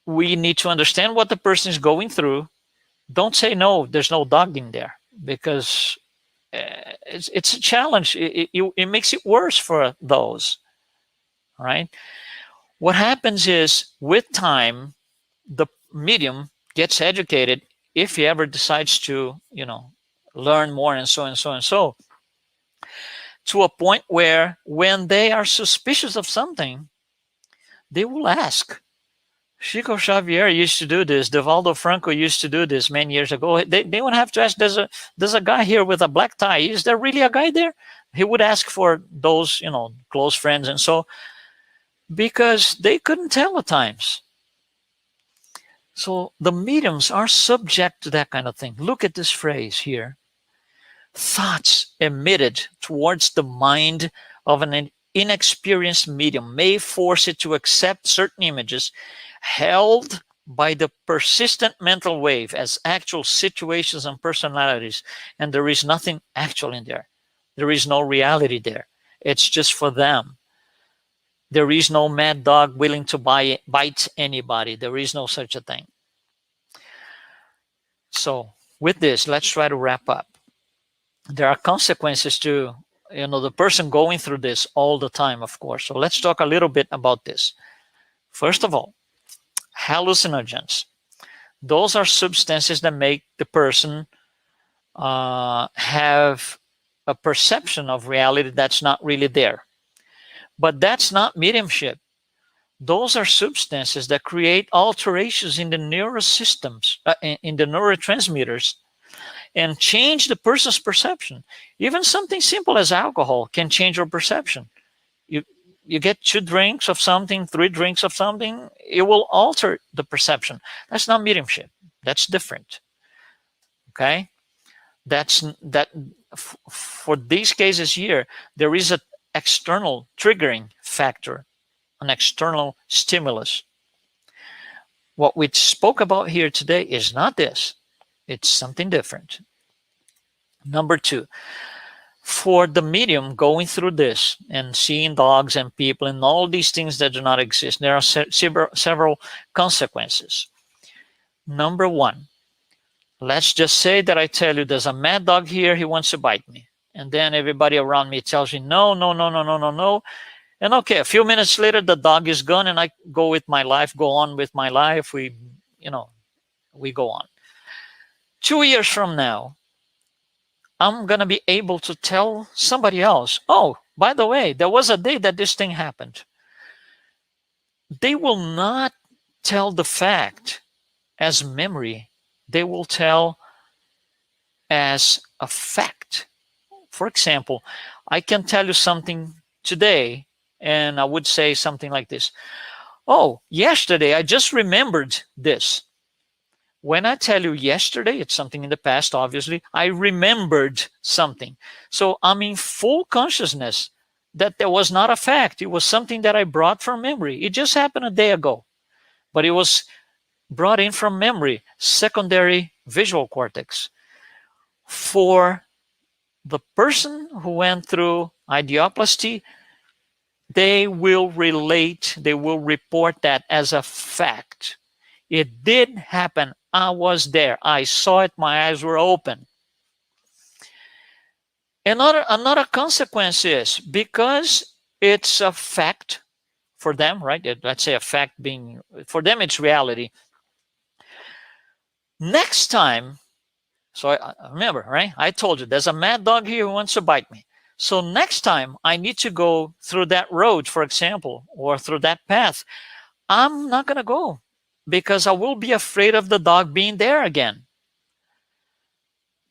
we need to understand what the person is going through. Don't say, no, there's no dog in there, because it's a challenge. It makes it worse for those, right? What happens is, with time, the medium gets educated, if he ever decides to, learn more and so and so and so, to a point where when they are suspicious of something, they will ask. Chico Xavier used to do this. Divaldo Franco used to do this many years ago. They would have to ask, there's a guy here with a black tie. Is there really a guy there? He would ask for those, close friends and so, because they couldn't tell at times. So the mediums are subject to that kind of thing. Look at this phrase here. Thoughts emitted towards the mind of an inexperienced medium may force it to accept certain images held by the persistent mental wave as actual situations and personalities, and there is nothing actual in there. There is no reality there. It's just for them. There is no mad dog willing to bite anybody. There is no such a thing. So with this, let's try to wrap up. There are consequences to the person going through this all the time, of course. So let's talk a little bit about this. First of all, hallucinogens. Those are substances that make the person have a perception of reality that's not really there. But that's not mediumship. Those are substances that create alterations in the neurosystems, in the neurotransmitters, and change the person's perception. Even something simple as alcohol can change your perception. You get 2 drinks of something, 3 drinks of something, it will alter the perception. That's not mediumship. That's different. Okay? For these cases here, there is an external triggering factor, an external stimulus. What we spoke about here today is not this. It's something different. Number 2, for the medium going through this and seeing dogs and people and all these things that do not exist, there are several consequences. Number 1, let's just say that I tell you there's a mad dog here, he wants to bite me. And then everybody around me tells me, no. And okay, a few minutes later, the dog is gone and I go with my life, go on with my life. We go on. 2 years from now, I'm going to be able to tell somebody else, oh, by the way, there was a day that this thing happened. They will not tell the fact as memory. They will tell as a fact. For example, I can tell you something today, and I would say something like this. Oh, yesterday, I just remembered this. When I tell you yesterday, it's something in the past, obviously, I remembered something. So I'm in full consciousness that there was not a fact. It was something that I brought from memory. It just happened a day ago, but it was brought in from memory, secondary visual cortex. For the person who went through idioplasty, they will relate, they will report that as a fact. It did happen. I was there. I saw it. My eyes were open. Another consequence is, because it's a fact for them, right? Let's say a fact being, for them it's reality. Next time, so I remember, right? I told you there's a mad dog here who wants to bite me. So next time I need to go through that road, for example, or through that path, I'm not going to go, because I will be afraid of the dog being there again.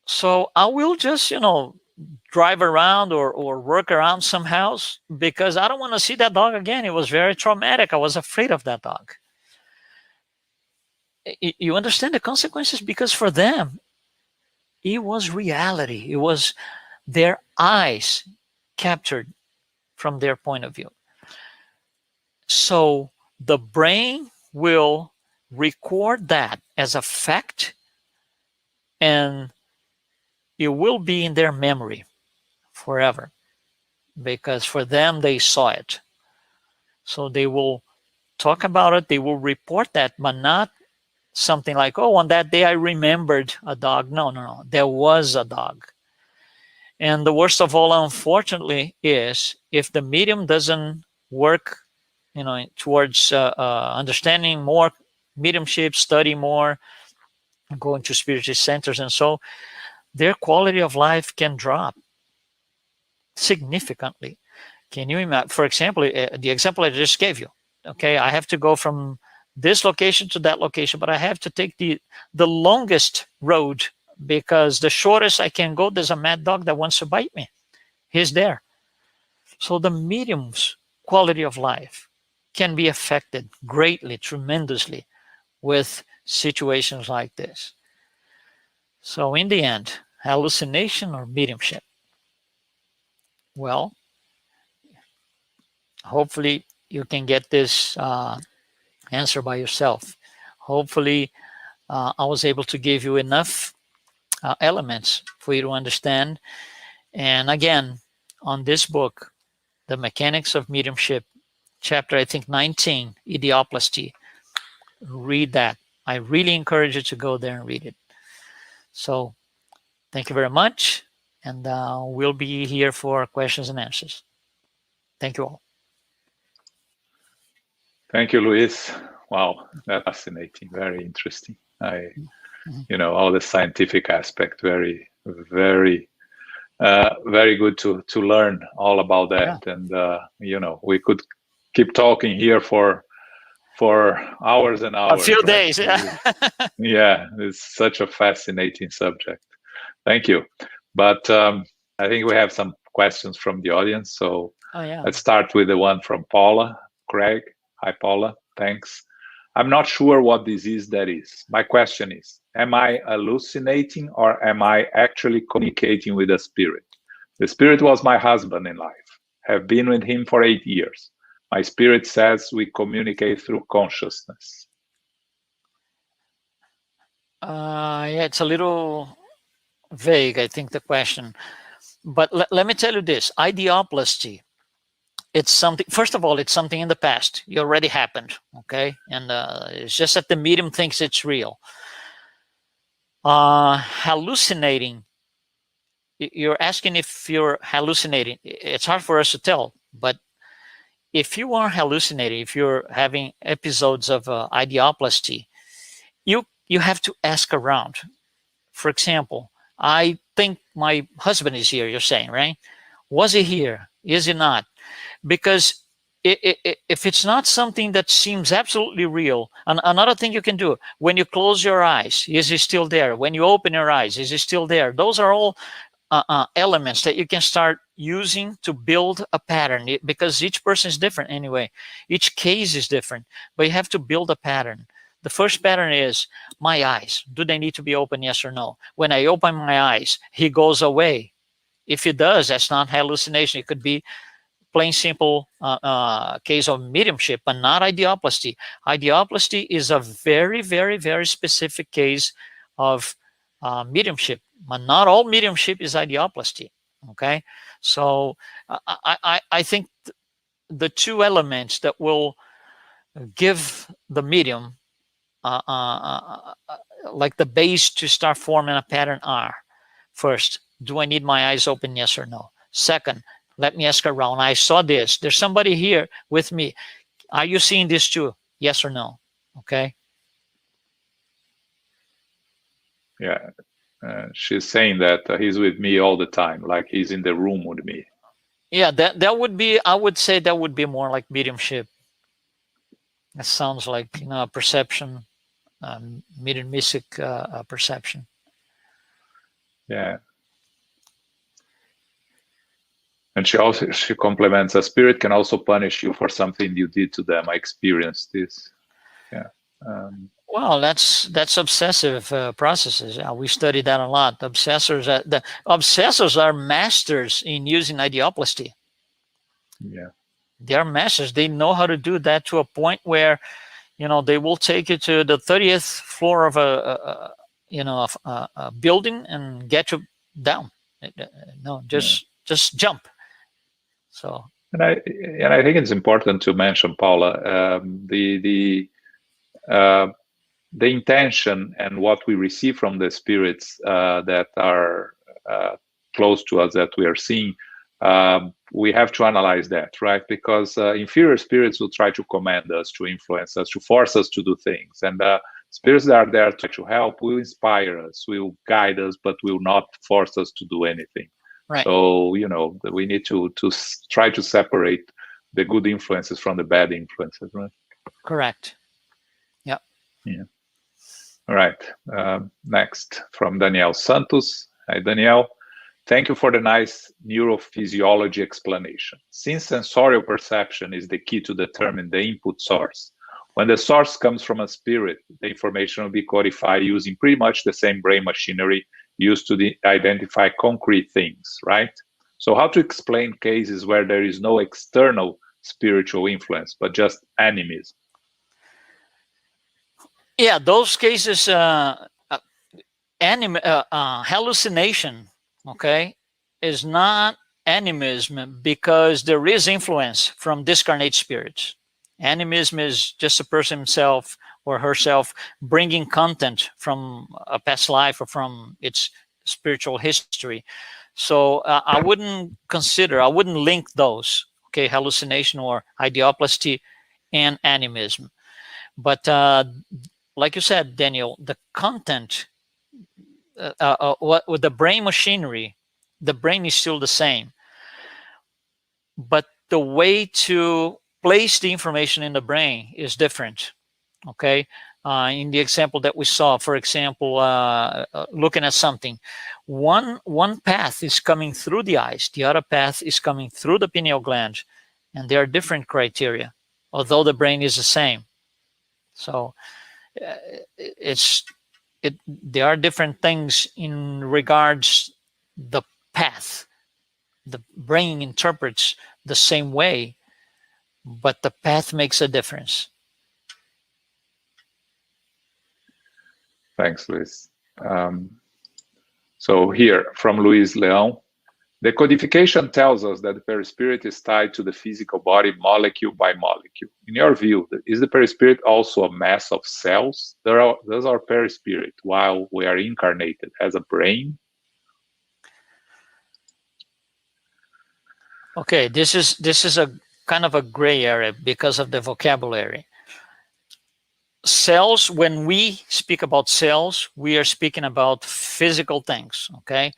So I will just, drive around or work around some house because I don't want to see that dog again. It was very traumatic. I was afraid of that dog. You understand the consequences? Because for them, it was reality. It was their eyes captured from their point of view. So the brain will record that as a fact, and it will be in their memory forever, because for them, they saw it. So they will talk about it, they will report that, but not something like, oh, on that day I remembered a dog. No, no, no. There was a dog. And the worst of all, unfortunately, is if the medium doesn't work, towards understanding more mediumship, study more, going to spiritist centers, and so their quality of life can drop significantly. Can you imagine? For example, the example I just gave you. Okay, I have to go from this location to that location, but I have to take the longest road because the shortest I can go, there's a mad dog that wants to bite me. He's there. So the medium's quality of life can be affected greatly, tremendously, with situations like this. So in the end, hallucination or mediumship? Well, hopefully you can get this answer by yourself. Hopefully I was able to give you enough elements for you to understand. And again, on this book, The Mechanics of Mediumship, chapter, I think, 19, Idioplasty, read that. I really encourage you to go there and read it. So thank you very much. And we'll be here for questions and answers. Thank you all. Thank you, Luis. Wow, that's fascinating. Very interesting. All the scientific aspect, very, very, very good to learn all about that. Yeah. And we could keep talking here for hours and hours. A few days. Yeah, it's such a fascinating subject. Thank you. But I think we have some questions from the audience. So let's start with the one from Paula Craig. Hi, Paula. Thanks. I'm not sure what disease that is. My question is, am I hallucinating or am I actually communicating with a spirit? The spirit was my husband in life. Have been with him for 8 years. My spirit says we communicate through consciousness. Yeah, it's a little vague, I think, the question. But let me tell you this. Idioplasty, it's something, first of all, it's something in the past. It already happened, okay? And it's just that the medium thinks it's real. Hallucinating, you're asking if you're hallucinating. It's hard for us to tell, but if you are hallucinating, if you're having episodes of idioplasty, you have to ask around. For example, I think my husband is here, you're saying, right? Was he here? Is he not? Because if it's not something that seems absolutely real, another thing you can do, when you close your eyes, is he still there? When you open your eyes, is he still there? Those are all elements that you can start using to build a pattern, because each person is different anyway. Each case is different, but you have to build a pattern. The first pattern is my eyes. Do they need to be open, yes or no? When I open my eyes, he goes away. If he does, that's not hallucination. It could be plain simple case of mediumship, but not idioplasty. Idioplasty is a very, very, very specific case of mediumship, but not all mediumship is idioplasty. Okay, so I think the two elements that will give the medium like the base to start forming a pattern are: first, do I need my eyes open, yes or no? Second, let me ask around. I saw this. There's somebody here with me. Are you seeing this too? Yes or no? Okay. Yeah. She's saying that he's with me all the time, like he's in the room with me. Yeah, that would be, I would say that would be more like mediumship. That sounds like, perception, mediumistic perception. Yeah. And she complements, a spirit can also punish you for something you did to them. I experienced this. Yeah. Well, that's obsessive processes. Yeah, we study that a lot. The obsessors are masters in using ideoplasty. Yeah. They are masters. They know how to do that to a point where, they will take you to the 30th floor of a building and get you down. No, just jump. So. And I think it's important to mention, Paula, the intention and what we receive from the spirits that are close to us, that we are seeing. We have to analyze that, right? Because inferior spirits will try to command us, to influence us, to force us to do things. And spirits that are there to help will inspire us, will guide us, but will not force us to do anything. Right. So, we need to try to separate the good influences from the bad influences, right? Correct. Yeah. Yeah. All right. Next, from Danielle Santos. Hi, Danielle. Thank you for the nice neurophysiology explanation. Since sensorial perception is the key to determine the input source, when the source comes from a spirit, the information will be codified using pretty much the same brain machinery used to identify concrete things, right? So how to explain cases where there is no external spiritual influence, but just animism? Yeah, those cases, hallucination, okay, is not animism because there is influence from discarnate spirits. Animism is just a person himself or herself bringing content from a past life or from its spiritual history. So I wouldn't link those, okay, hallucination or ideoplasty and animism. But like you said, Daniel, the content, with the brain machinery, the brain is still the same. But the way to place the information in the brain is different, okay? In the example that we saw, for example, looking at something, one path is coming through the eyes, the other path is coming through the pineal gland, and there are different criteria, although the brain is the same. So there are different things in regards the path. The brain interprets the same way, but the path makes a difference. Thanks, Luis. So here from Luis Leão, the codification tells us that the perispirit is tied to the physical body molecule by molecule. In your view, is the perispirit also a mass of cells? Does our perispirit, while we are incarnated, has a brain? Okay, this is a kind of a gray area because of the vocabulary. Cells, when we speak about cells, we are speaking about physical things, okay?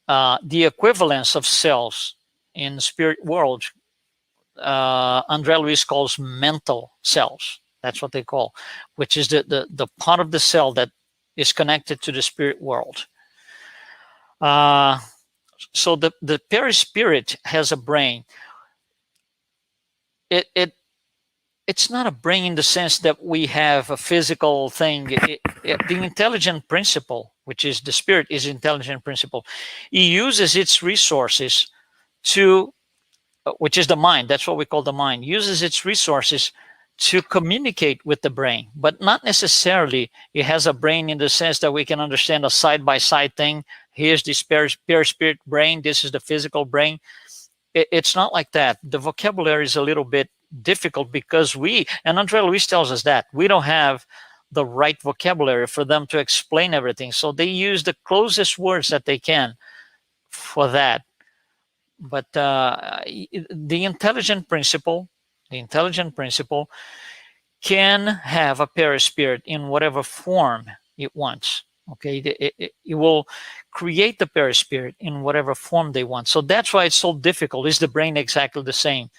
The equivalence of cells in the spirit world, André Luiz calls mental cells. That's what they call, which is the part of the cell that is connected to the spirit world. So the perispirit has a brain. It's not a brain in the sense that we have a physical thing. The intelligent principle, which is the spirit, is intelligent principle. It uses its resources to, which is the mind, that's what we call the mind, uses its resources to communicate with the brain, but not necessarily it has a brain in the sense that we can understand a side-by-side thing. Here's the perispirit brain, this is the physical brain. It's not like that. The vocabulary is a little bit difficult because and André Luiz tells us that, we don't have the right vocabulary for them to explain everything. So they use the closest words that they can for that. But the intelligent principle can have a perispirit in whatever form it wants. Okay, it will create the perispirit in whatever form they want. So that's why it's so difficult. Is the brain exactly the same?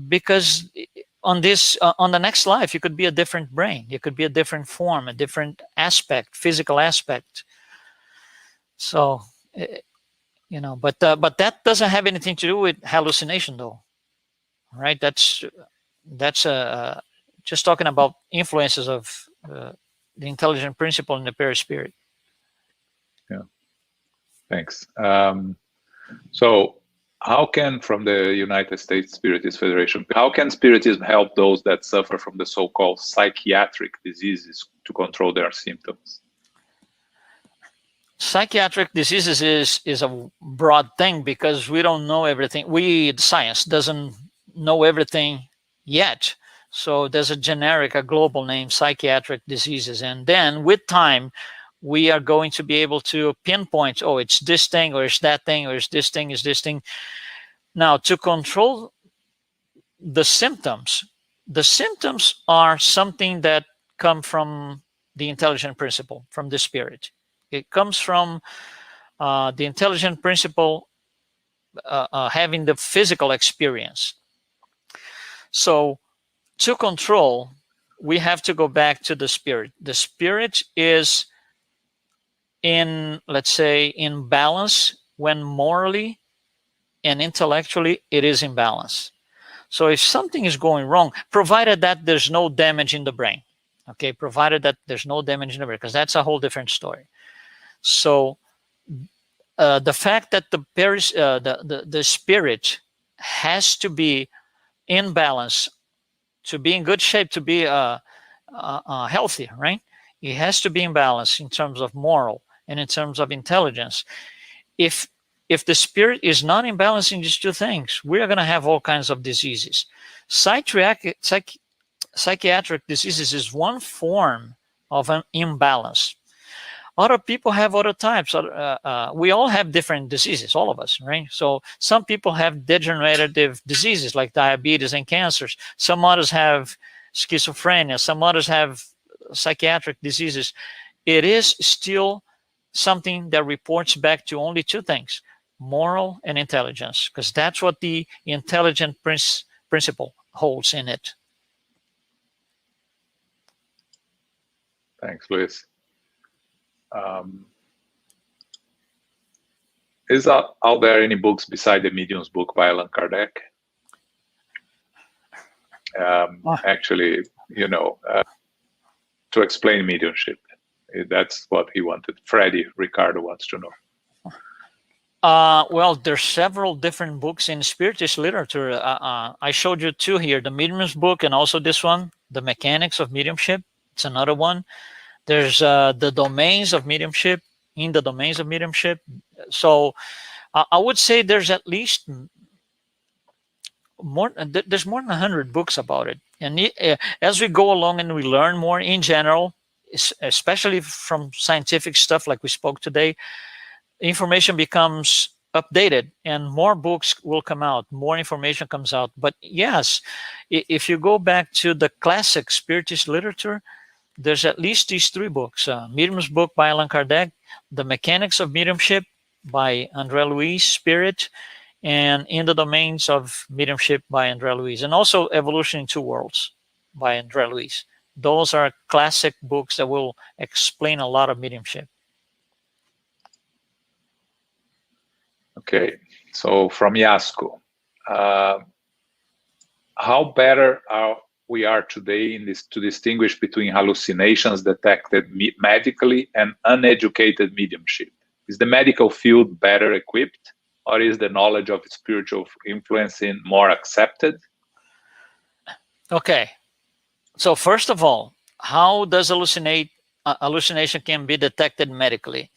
Because on the next life, you could be a different brain. It could be a different form, a different aspect, physical aspect. So, But that doesn't have anything to do with hallucination, though, right? That's just talking about influences of the intelligent principle in the perispirit. Yeah, thanks. So how can, from the United States Spiritist Federation, how can Spiritism help those that suffer from the so-called psychiatric diseases to control their symptoms? Psychiatric diseases is a broad thing because we don't know everything. Science doesn't know everything yet. So there's a generic, a global name, psychiatric diseases. And then with time, we are going to be able to pinpoint, oh, it's this thing, or it's that thing, or it's this thing, is this thing. Now, to control the symptoms are something that come from the intelligent principle, from the spirit. It comes from the intelligent principle having the physical experience. So to control, we have to go back to the spirit. The spirit is in, let's say, in balance when morally and intellectually it is in balance. So if something is going wrong, provided that there's no damage in the brain, okay, provided that there's no damage in the brain, because that's a whole different story. So the fact that the spirit has to be in balance, to be in good shape, to be healthy, right? It has to be in balance in terms of moral and in terms of intelligence. If the spirit is not in balance in these two things, we are going to have all kinds of diseases. Psychiatric diseases is one form of an imbalance. Other people have other types. We all have different diseases, all of us, right? So some people have degenerative diseases like diabetes and cancers. Some others have schizophrenia. Some others have psychiatric diseases. It is still something that reports back to only two things: moral and intelligence, because that's what the intelligent principle holds in it. Thanks, Luis. Is out there any books beside the Medium's book by Allan Kardec? Actually, to explain mediumship. That's what he wanted. Freddie Ricardo wants to know. Well, there's several different books in Spiritist literature. I showed you two here, the Medium's book and also this one, The Mechanics of Mediumship. It's another one. There's the domains of mediumship, in the domains of mediumship. So I would say there's at least there's more than 100 books about it. And as we go along and we learn more in general, especially from scientific stuff like we spoke today, information becomes updated and more books will come out, more information comes out. But yes, if you go back to the classic Spiritist literature, there's at least these three books: Medium's book by Allan Kardec, The Mechanics of Mediumship by André Luiz, Spirit, and In the Domains of Mediumship by André Luiz, and also Evolution in Two Worlds by André Luiz. Those are classic books that will explain a lot of mediumship. Okay, so from Yasko, how better we are today in this to distinguish between hallucinations detected medically and uneducated mediumship? Is the medical field better equipped, or is the knowledge of spiritual influencing more accepted? Okay, so first of all, how does hallucination can be detected medically?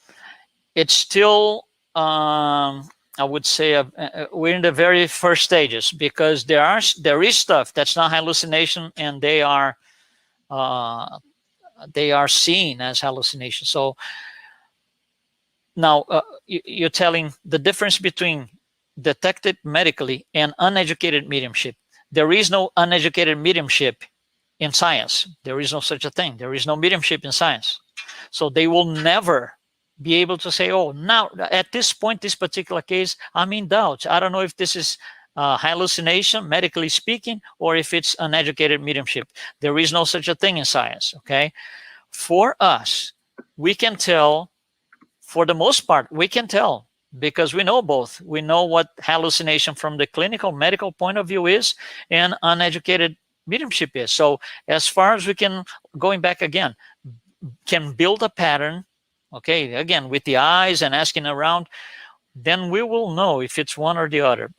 It's still, I would say, we're in the very first stages, because there is stuff that's not hallucination, and they are seen as hallucination. So now you're telling the difference between detected medically and uneducated mediumship. There is no uneducated mediumship in science. There is no such a thing. There is no mediumship in science. So they will never be able to say, oh, now at this point, this particular case, I'm in doubt. I don't know if this is hallucination, medically speaking, or if it's uneducated mediumship. There is no such a thing in science, okay? For us, we can tell, for the most part, we can tell because we know both. We know what hallucination from the clinical medical point of view is, and uneducated mediumship is. So as far as we can, going back again, can build a pattern, okay, again, with the eyes and asking around, then we will know if it's one or the other.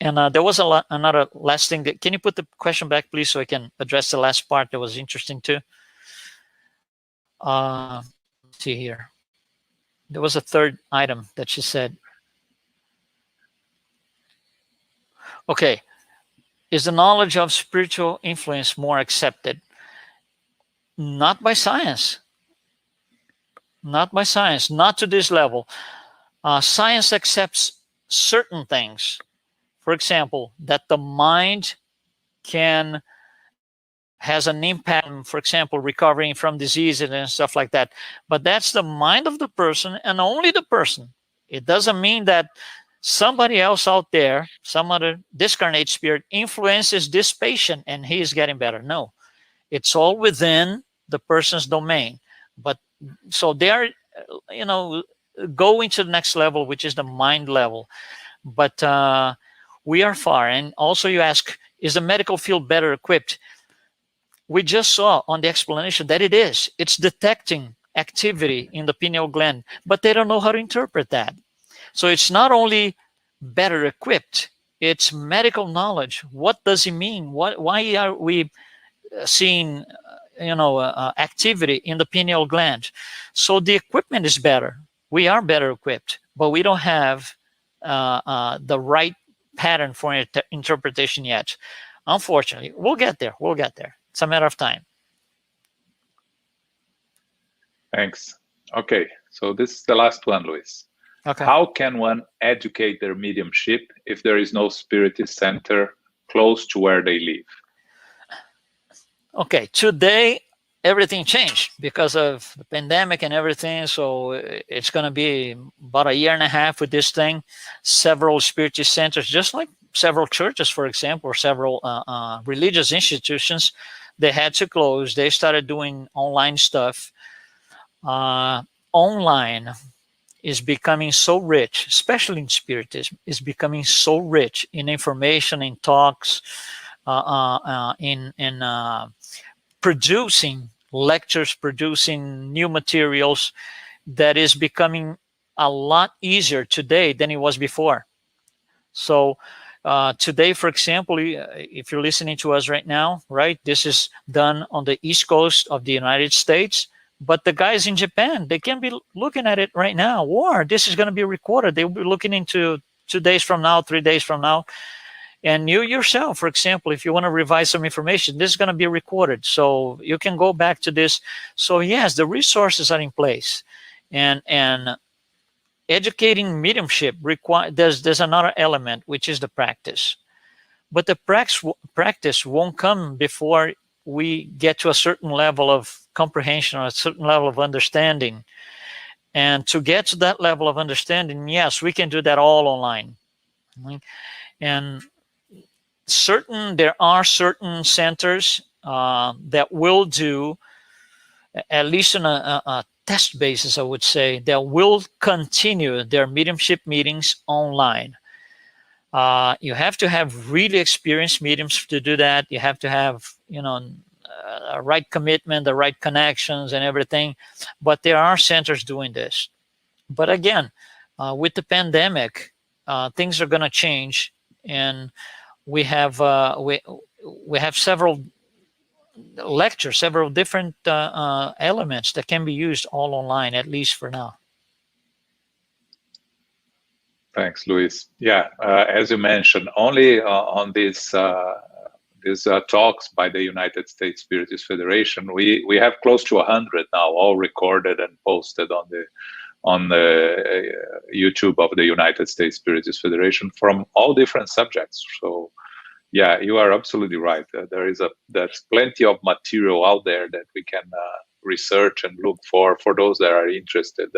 And there was another last thing. Can you put the question back, please, so I can address the last part that was interesting too? Let's see here. There was a third item that she said. Okay. Is the knowledge of spiritual influence more accepted? Not by science. Not by science. Not to this level. Science accepts certain things. For example, that the mind has an impact, for example, recovering from diseases and stuff like that. But that's the mind of the person and only the person. It doesn't mean that somebody else out there, some other discarnate spirit, influences this patient and he is getting better. No, it's all within the person's domain. But so they are, going to the next level, which is the mind level. But we are far. And also you ask, is the medical field better equipped? We just saw on the explanation that it is. It's detecting activity in the pineal gland, but they don't know how to interpret that. So it's not only better equipped, it's medical knowledge. What does it mean? Why are we seeing activity in the pineal gland? So the equipment is better. We are better equipped, but we don't have the right pattern for interpretation yet. Unfortunately, we'll get there. It's a matter of time. Thanks. Okay, so this is the last one, Luis. Okay. How can one educate their mediumship if there is no spiritist center close to where they live? Okay, today everything changed because of the pandemic and everything. So it's going to be about 1.5 years with this thing. Several spiritist centers, just like several churches, for example, or several religious institutions, they had to close. They started doing online stuff. Online is becoming so rich, especially in spiritism, is becoming so rich in information, in talks, in producing lectures, producing new materials, that is becoming a lot easier today than it was before. So today, for example, if you're listening to us right now, right, this is done on the East Coast of the United States, but the guys in Japan, they can be looking at it right now, or this is going to be recorded. They'll be looking into 2 days from now, 3 days from now. And you yourself, for example, if you want to revise some information, this is going to be recorded. So you can go back to this. So yes, the resources are in place. And educating mediumship there's another element, which is the practice. But the practice won't come before we get to a certain level of comprehension or a certain level of understanding. And to get to that level of understanding, yes, we can do that all online. And there are certain centers that will do, at least on a test basis, I would say, that will continue their mediumship meetings online. You have to have really experienced mediums to do that. You have to have, a right commitment, the right connections and everything. But there are centers doing this. But again, with the pandemic, things are going to change, and we have several lectures, several different elements that can be used all online, at least for now. Thanks, Luis. Yeah, as you mentioned, only on these talks by the United States Spiritist Federation, we have close to 100 now, all recorded and posted on the YouTube of the United States Spiritist Federation from all different subjects. So yeah, you are absolutely right. There's plenty of material out there that we can research and look for those that are interested.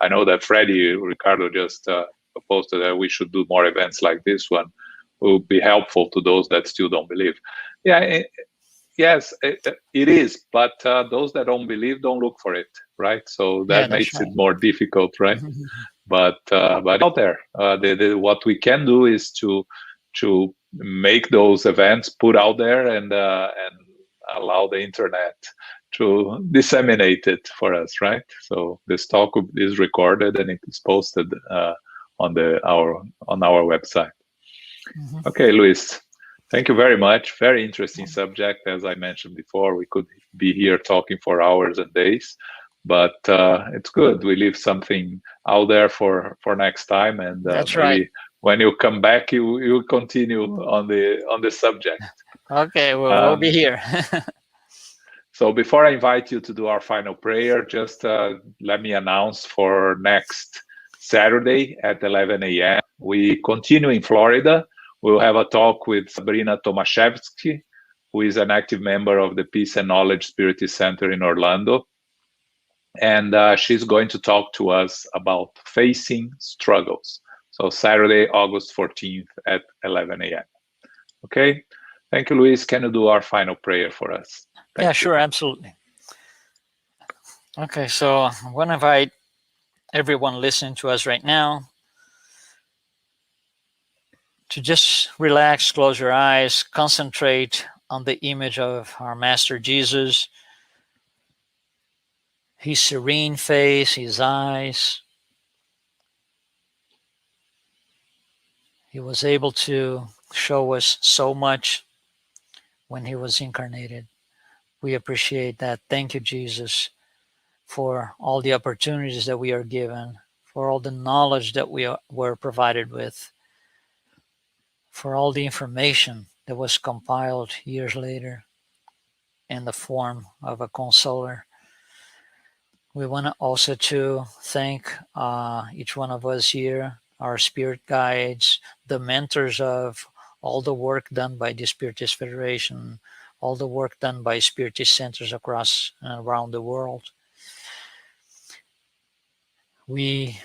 I know that Ricardo just posted that we should do more events like this one. It will be helpful to those that still don't believe. Yeah, yes, it is. But those that don't believe don't look for it, right? So that makes it more difficult, right? but out there, what we can do is to make those events put out there and allow the internet to disseminate it for us, right? So this talk is recorded and it is posted on our website. Okay, Luis, thank you very much. Very interesting subject. As I mentioned before, we could be here talking for hours and days, but it's good. We leave something out there for next time, and That's maybe right. when you come back, you continue on the subject. Okay, we'll be here. So before I invite you to do our final prayer, just let me announce for next Saturday at 11 a.m. We continue in Florida. We'll have a talk with Sabrina Tomaszewski, who is an active member of the Peace and Knowledge Spiritist Center in Orlando. And she's going to talk to us about facing struggles. So Saturday, August 14th at 11 a.m. Okay? Thank you, Luis. Can you do our final prayer for us? Yeah, sure, absolutely. Okay, so I'm going to invite everyone listening to us right now to just relax, close your eyes, concentrate on the image of our Master Jesus, his serene face, his eyes. He was able to show us so much when he was incarnated. We appreciate that. Thank you, Jesus, for all the opportunities that we are given, for all the knowledge that we were provided with, for all the information that was compiled years later in the form of a consoler. We want to also to thank each one of us here, our spirit guides, the mentors of all the work done by the Spiritist Federation, all the work done by Spiritist centers across and around the world. We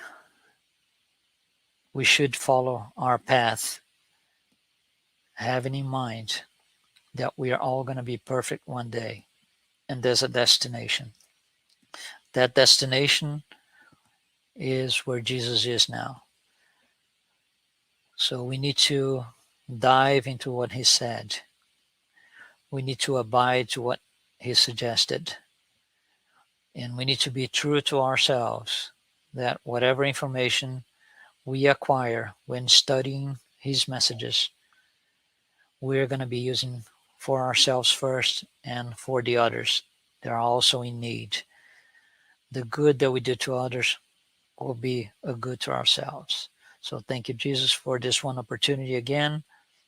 should follow our path, having in mind that we are all going to be perfect one day, and there's a destination. That destination is where Jesus is now. So we need to dive into what he said. We need to abide to what he suggested. And we need to be true to ourselves that whatever information we acquire when studying his messages, we're going to be using for ourselves first and for the others that are also in need. The good that we do to others will be a good to ourselves. So thank you, Jesus, for this one opportunity again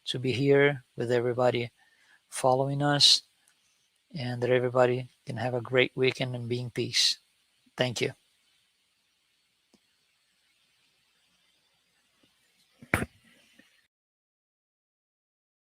to be here with everybody following us, and that everybody can have a great weekend and be in peace. Thank you.